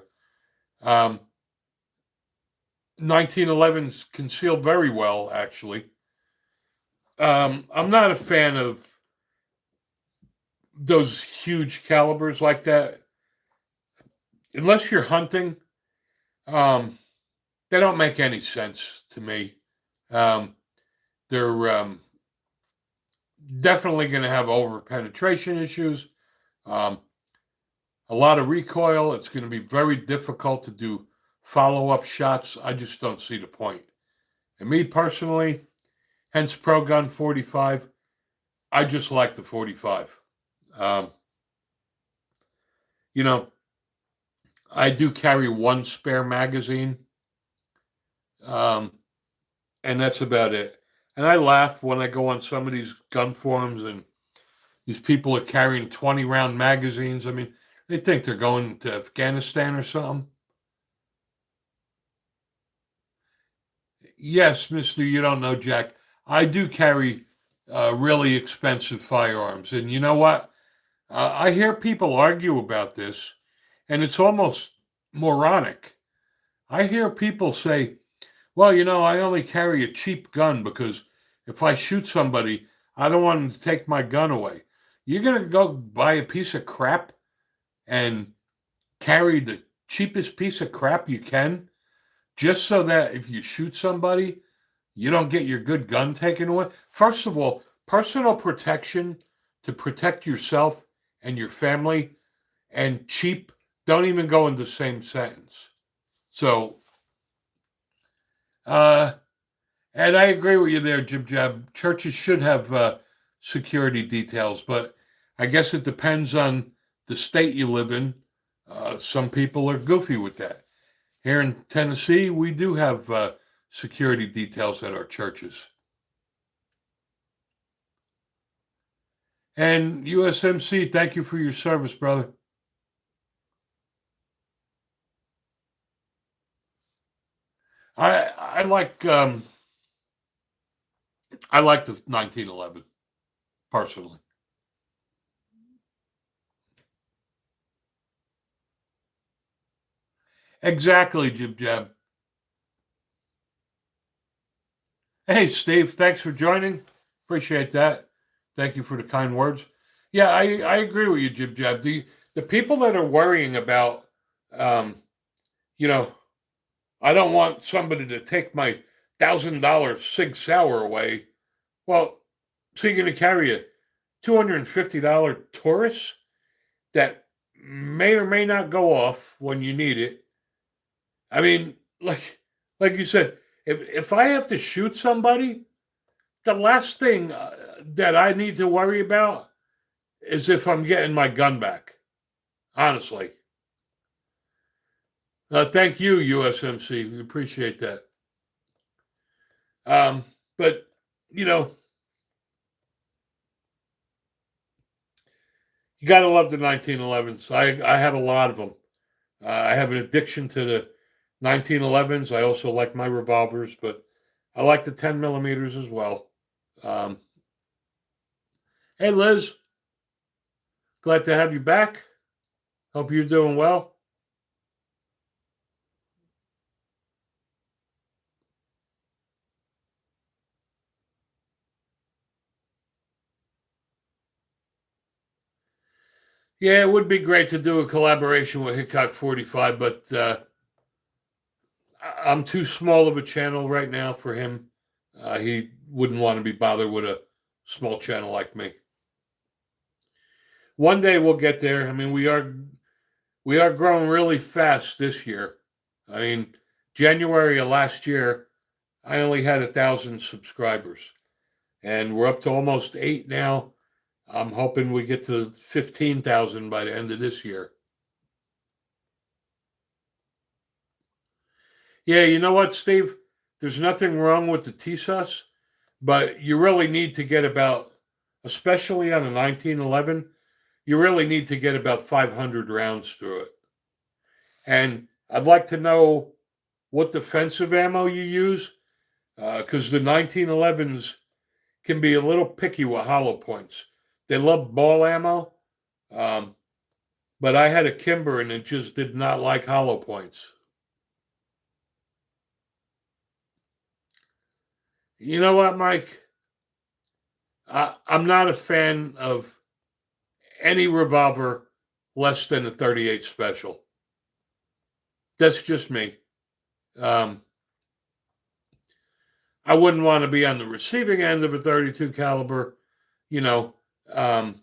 1911s conceal very well, actually. I'm not a fan of those huge calibers like that. Unless you're hunting, they don't make any sense to me. They're definitely going to have over penetration issues, um, a lot of recoil. It's going to be very difficult to do follow up shots. I just don't see the point. And me personally, hence Pro Gun 45, I just like the 45. Um, you know, I do carry one spare magazine, um, and that's about it. And I laugh when I go on some of these gun forums and these people are carrying 20 round magazines. I mean, they think they're going to Afghanistan or something. Yes, Mister, you don't know, Jack. I do carry really expensive firearms. And you know what? I hear people argue about this, and it's almost moronic. I hear people say, well, I only carry a cheap gun because if I shoot somebody, I don't want them to take my gun away. You're going to go buy a piece of crap and carry the cheapest piece of crap you can just so that if you shoot somebody, you don't get your good gun taken away. First of all, personal protection to protect yourself and your family and cheap don't even go in the same sentence. So, and I agree with you there, Jib Jab. Churches should have security details, but I guess it depends on the state you live in. Some people are goofy with that. Here in Tennessee, we do have security details at our churches. And USMC, thank you for your service, brother. I like I like the 1911 personally. Exactly, Jib Jab. Hey, Steve, thanks for joining. Appreciate that. Thank you for the kind words. Yeah, I agree with you, Jib Jab. The people that are worrying about, um, you know, I don't want somebody to take my $1,000 Sig Sauer away. Well, so you're going to carry a $250 Taurus that may or may not go off when you need it. I mean, like you said, if I have to shoot somebody, the last thing that I need to worry about is if I'm getting my gun back. Honestly. Thank you, USMC. We appreciate that. But, you know, you got to love the 1911s. I have a lot of them. I have an addiction to the 1911s. I also like my revolvers, but I like the 10 millimeters as well. Hey, Liz, glad to have you back. Hope you're doing well. Yeah, it would be great to do a collaboration with Hickok 45, but I'm too small of a channel right now for him. He wouldn't want to be bothered with a small channel like me. One day we'll get there. I mean, we are growing really fast this year. I mean, January of last year, I only had 1,000 subscribers, and we're up to almost 8 now. I'm hoping we get to 15,000 by the end of this year. Yeah, you know what, Steve? There's nothing wrong with the TSUS, but you really need to get about, especially on a 1911, you really need to get about 500 rounds through it. And I'd like to know what defensive ammo you use, because the 1911s can be a little picky with hollow points. They love ball ammo, but I had a Kimber and it just did not like hollow points. You know what, Mike? I'm not a fan of any revolver less than a 38 special. That's just me. I wouldn't want to be on the receiving end of a 32 caliber, you know. And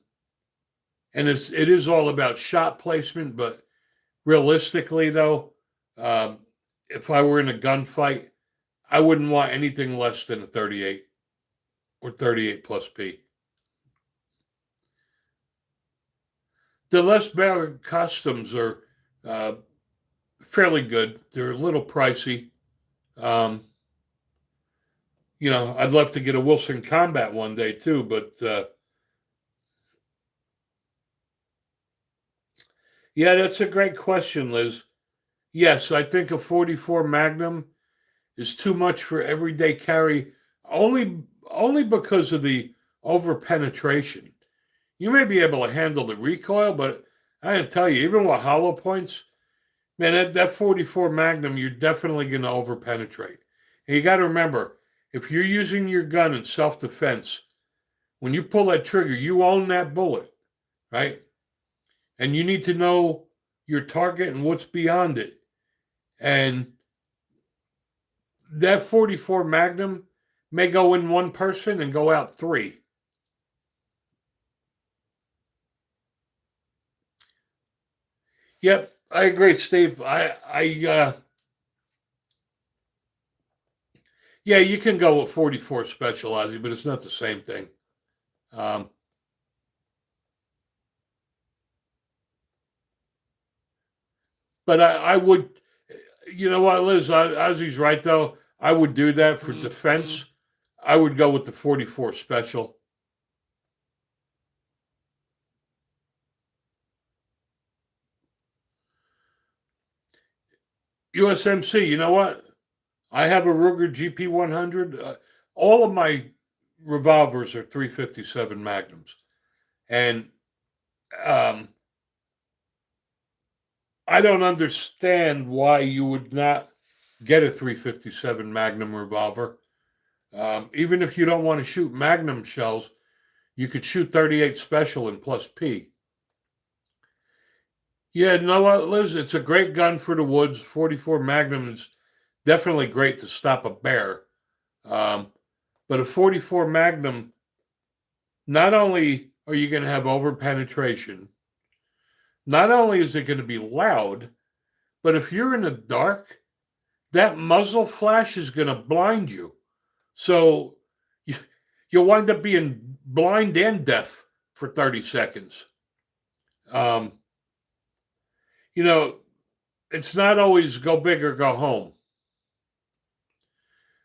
it is all about shot placement, but realistically, though, if I were in a gunfight, I wouldn't want anything less than a 38 or 38 plus P. The Les Baer customs are fairly good. They're a little pricey. You know, I'd love to get a Wilson Combat one day too, but yeah, that's a great question, Liz. Yes, I think a 44 Magnum is too much for everyday carry, only because of the over penetration. You may be able to handle the recoil, but I gotta tell you, even with hollow points, man, that 44 Magnum, you're definitely going to over penetrate. And you got to remember, if you're using your gun in self defense, when you pull that trigger, you own that bullet, right? And you need to know your target and what's beyond it. And that 44 Magnum may go in one person and go out 3. Yep, I agree, Steve. Yeah, you can go with 44 Special Aussie, but it's not the same thing. But I would, you know what, Liz, Ozzy's right, though. I would do that for defense. I would go with the 44 Special. USMC, you know what? I have a Ruger GP 100. All of my revolvers are 357 Magnums. And I don't understand why you would not get a 357 Magnum revolver. Even if you don't want to shoot Magnum shells, you could shoot 38 Special and plus P. Yeah, you know what, Liz? It's a great gun for the woods. 44 Magnum is definitely great to stop a bear. But a 44 Magnum, not only are you going to have over penetration, not only is it going to be loud, but if you're in the dark, that muzzle flash is going to blind you. So you'll wind up being blind and deaf for 30 seconds. Um, you know, it's not always go big or go home.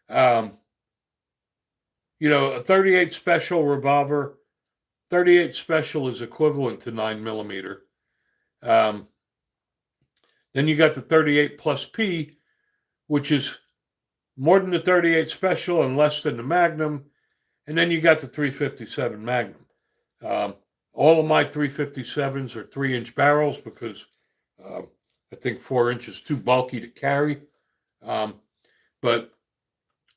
Um, a 38 special revolver, 38 special is equivalent to 9mm. Um, then you got the 38 plus P, which is more than the 38 special and less than the Magnum. And then you got the 357 Magnum. All of my 357s are 3-inch barrels because I think 4 inches too bulky to carry. But,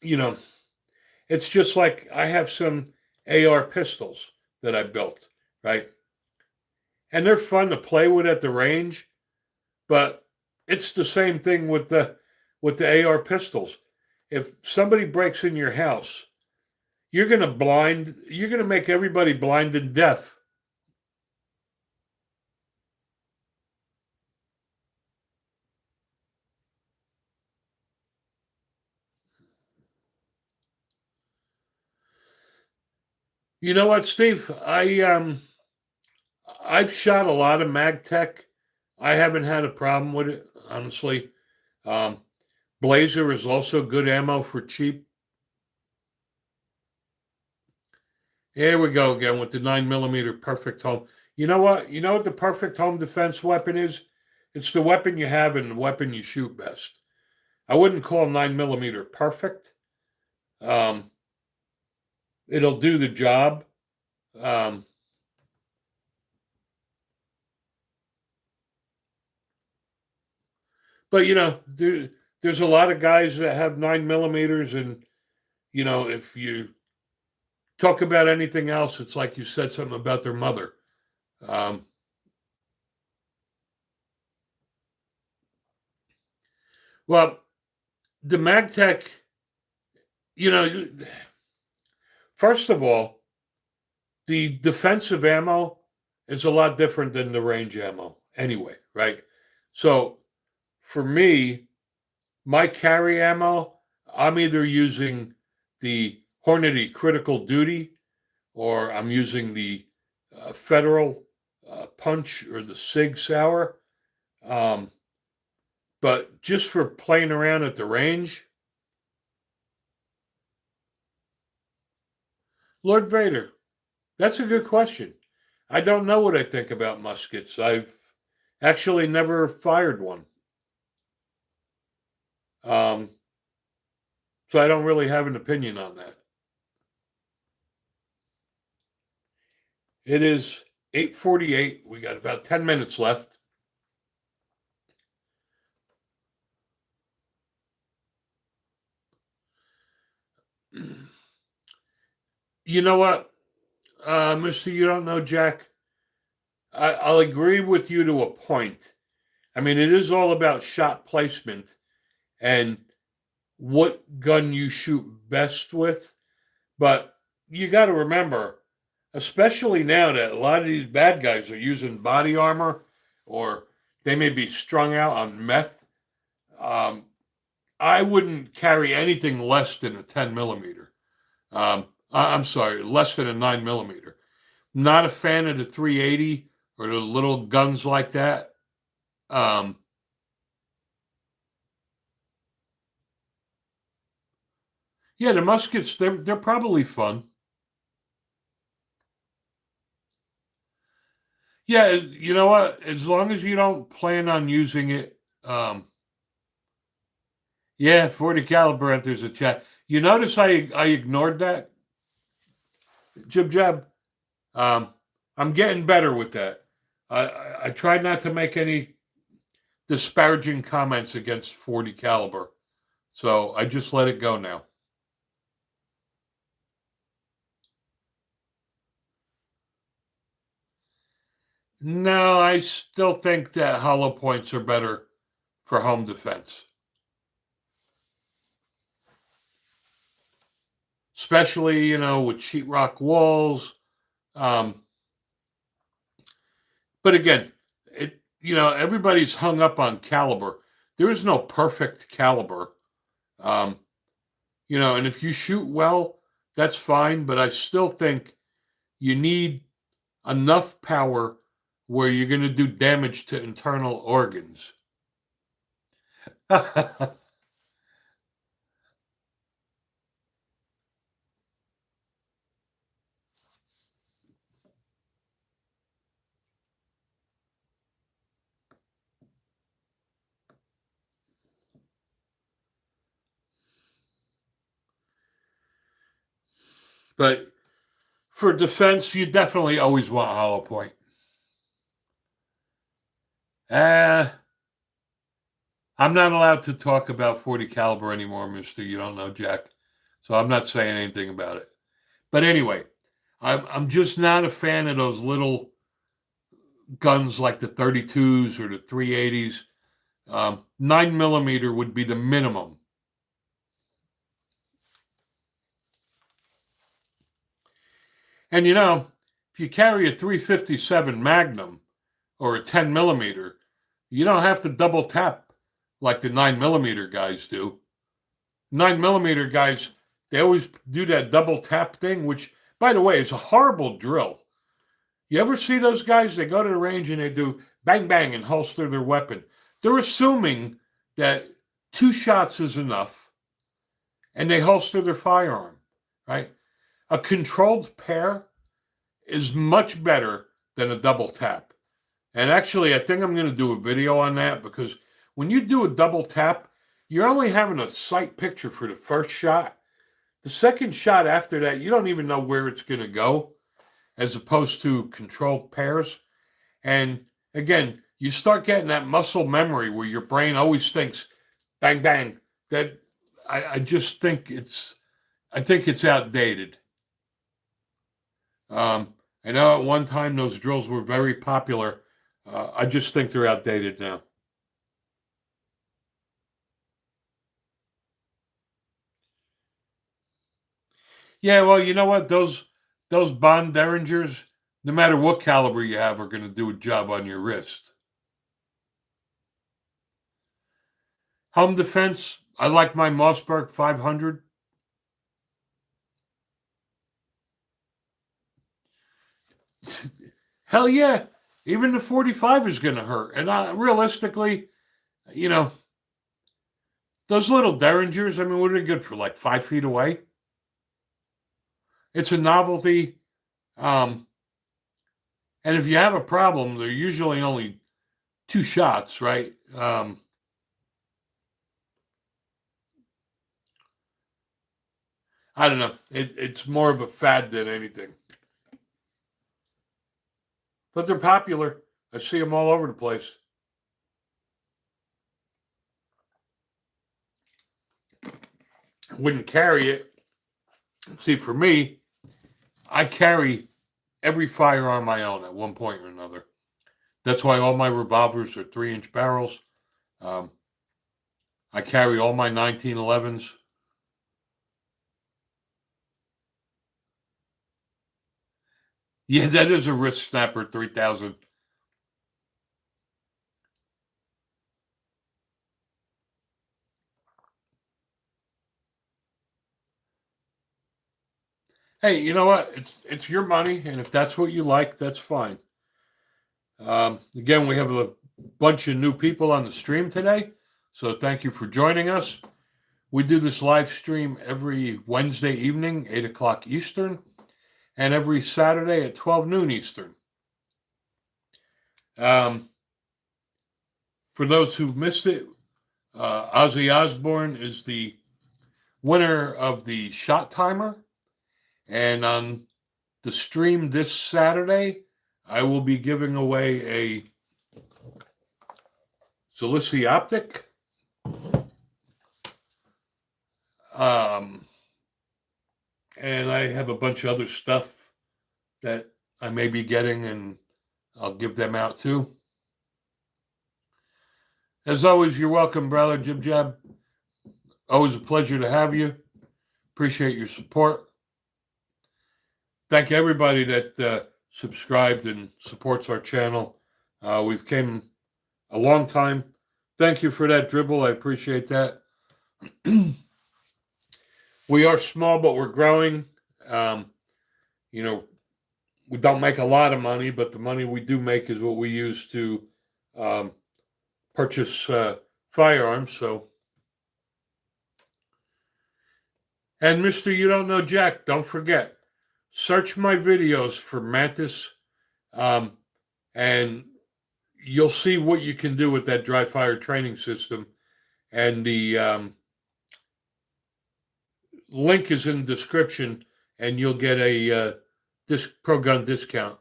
it's just like I have some AR pistols that I built, right? And they're fun to play with at the range, but it's the same thing with the AR pistols. If somebody breaks in your house, you're going to make everybody blind and deaf. You know what, Steve? I've shot a lot of MagTech. I haven't had a problem with it, honestly. Um, Blazer is also good ammo for cheap. Here we go again with the 9mm perfect home. You know what? You know what the perfect home defense weapon is? It's the weapon you have and the weapon you shoot best. I wouldn't call 9mm perfect. It'll do the job. Um, but there's a lot of guys that have 9mm, and if you talk about anything else, it's like you said something about their mother. Well, the MagTech, first of all, the defensive ammo is a lot different than the range ammo anyway, right? So for me, my carry ammo, I'm either using the Hornady Critical Duty or I'm using the Federal Punch or the Sig Sauer. But just for playing around at the range, Lord Vader, that's a good question. I don't know what I think about muskets. I've actually never fired one. So I don't really have an opinion on that. It is 8:48. We got about 10 minutes left. You know what, Mr. You Don't Know Jack? I'll agree with you to a point. I mean, it is all about shot placement and what gun you shoot best with. But you got to remember, especially now that a lot of these bad guys are using body armor or they may be strung out on meth. I wouldn't carry anything less than a 10mm. I'm sorry, less than a 9mm. Not a fan of the 380 or the little guns like that. Yeah, the muskets, they're probably fun. Yeah, you know what? As long as you don't plan on using it, yeah, 40 caliber enters a chat. You notice I ignored that, Jib Jab. I'm getting better with that. I tried not to make any disparaging comments against 40 caliber, so I just let it go now. No, I still think that hollow points are better for home defense, especially with sheetrock walls. But again, everybody's hung up on caliber. There is no perfect caliber. And if you shoot well, that's fine, but I still think you need enough power where you're going to do damage to internal organs. But for defense, you definitely always want hollow point. I'm not allowed to talk about 40 caliber anymore, Mister. You don't know Jack, so I'm not saying anything about it. But anyway, I'm just not a fan of those little guns like the 32s or the 380s. 9mm would be the minimum. And if you carry a 357 Magnum or a 10mm, you don't have to double tap like the 9mm guys do. 9mm guys, they always do that double tap thing, which, by the way, is a horrible drill. You ever see those guys? They go to the range and they do bang, bang and holster their weapon. They're assuming that 2 shots is enough and they holster their firearm, right? A controlled pair is much better than a double tap. And actually, I think I'm going to do a video on that, because when you do a double tap, you're only having a sight picture for the first shot. The second shot after that, you don't even know where it's going to go, as opposed to controlled pairs. And again, you start getting that muscle memory where your brain always thinks, bang, bang. That I just think it's outdated. I know at one time those drills were very popular. I just think they're outdated now. Yeah, well, you know what? Those Bond Derringers, no matter what caliber you have, are going to do a job on your wrist. Home defense, I like my Mossberg 500. Hell yeah. Even the 45 is going to hurt. And realistically, those little Derringers, I mean, what are they good for? Like 5 feet away? It's a novelty. And if you have a problem, they're usually only 2 shots, right? I don't know. It's more of a fad than anything. But they're popular. I see them all over the place. Wouldn't carry it. See, for me, I carry every firearm I own at one point or another. That's why all my revolvers are 3-inch barrels. I carry all my 1911s. Yeah, that is a wrist snapper 3000. Hey, you know what? It's your money, and if that's what you like, that's fine. Again, we have a bunch of new people on the stream today, so thank you for joining us. We do this live stream every Wednesday evening, 8 o'clock Eastern, and every Saturday at 12 noon Eastern. For those who missed it, Ozzy Osbourne is the winner of the shot timer. And on the stream this Saturday, I will be giving away a Zalissi optic. And I have a bunch of other stuff that I may be getting, and I'll give them out too. As always, you're welcome, brother Jib Jab. Always a pleasure to have you. Appreciate your support. Thank everybody that subscribed and supports our channel. We've came a long time. Thank you for that dribble. I appreciate that. We are small, but we're growing. You know, we don't make a lot of money, but the money we do make is what we use to purchase firearms. So, and Mr. You Don't Know Jack, don't forget, search my videos for Mantis, and you'll see what you can do with that dry fire training system. And the link is in the description, and you'll get a pro gun discount.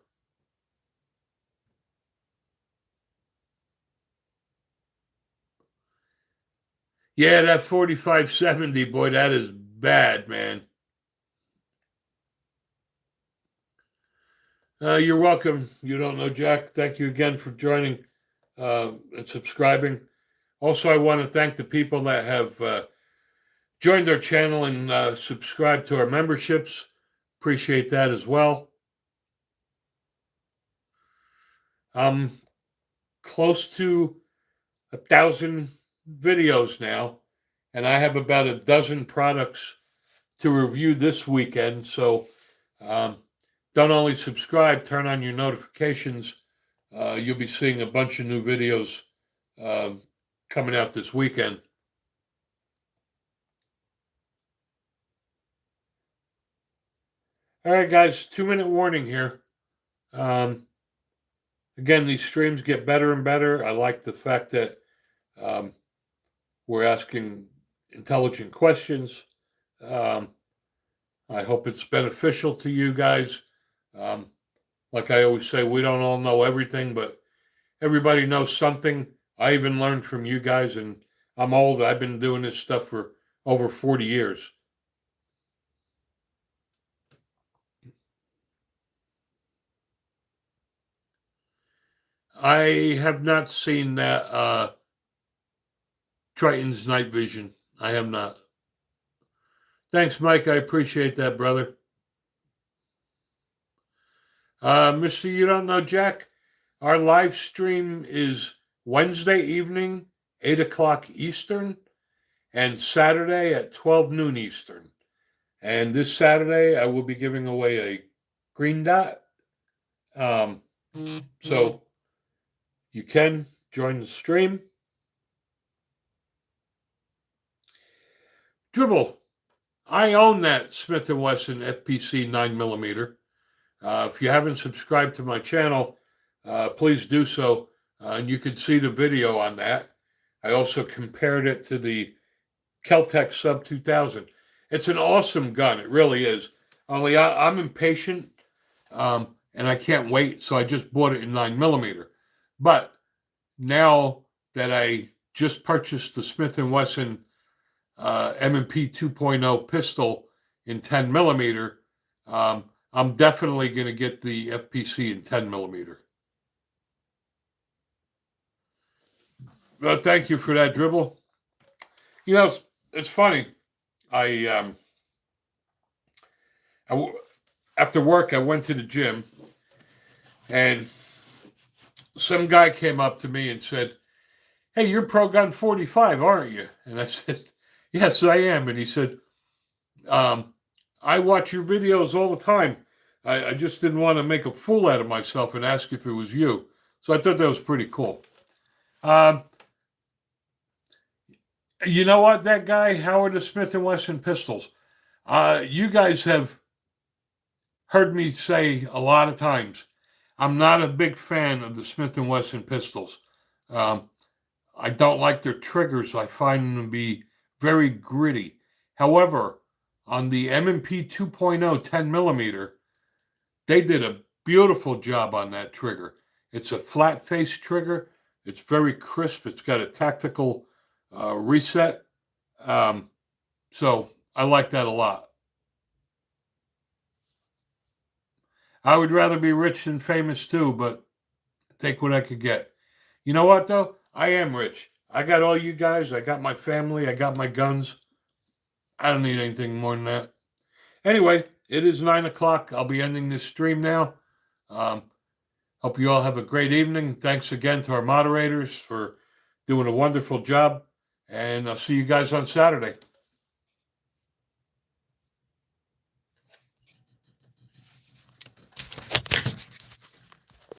Yeah, that 4570, boy, that is bad, man. You're welcome. You Don't Know Jack. Thank you again for joining and subscribing. Also, I want to thank the people that have joined our channel and subscribed to our memberships. Appreciate that as well. I'm close to 1,000 videos now, and I have about a dozen products to review this weekend. So don't only subscribe, turn on your notifications. You'll be seeing a bunch of new videos coming out this weekend. All right, guys, 2-minute warning here. Again, these streams get better and better. I like the fact that we're asking intelligent questions. I hope it's beneficial to you guys. Like I always say, we don't all know everything, but everybody knows something. I even learned from you guys, and I'm old. I've been doing this stuff for over 40 years. I have not seen that Triton's night vision. I have not. Thanks, Mike. I appreciate that, brother. Mr. You Don't Know Jack, our live stream is Wednesday evening, 8 o'clock Eastern, and Saturday at 12 noon Eastern. And this Saturday, I will be giving away a green dot. So you can join the stream. Dribble, I own that Smith & Wesson FPC 9mm. If you haven't subscribed to my channel, please do so. And you can see the video on that. I also compared it to the Kel-Tec Sub 2000. It's an awesome gun. It really is. Only I'm impatient, and I can't wait, so I just bought it in 9mm. But now that I just purchased the Smith & Wesson M&P 2.0 pistol in 10mm, I'm definitely going to get the FPC in 10mm. Well, thank you for that, Dribble. You know, it's funny. After work, I went to the gym, and some guy came up to me and said, "Hey, you're Pro Gun 45, aren't you?" And I said, "Yes, I am." And he said, "I watch your videos all the time. I just didn't want to make a fool out of myself and ask if it was you." So I thought that was pretty cool. You know what, that guy, Howard of Smith & Wesson Pistols, you guys have heard me say a lot of times, I'm not a big fan of the Smith & Wesson pistols. I don't like their triggers. I find them to be very gritty. However, on the M&P 2.0 10mm, they did a beautiful job on that trigger. It's a flat face trigger. It's very crisp. It's got a tactical reset. So I like that a lot. I would rather be rich than famous too, but take what I could get. You know what, though? I am rich. I got all you guys. I got my family. I got my guns. I don't need anything more than that. Anyway, it is 9 o'clock. I'll be ending this stream now. Hope you all have a great evening. Thanks again to our moderators for doing a wonderful job. And I'll see you guys on Saturday.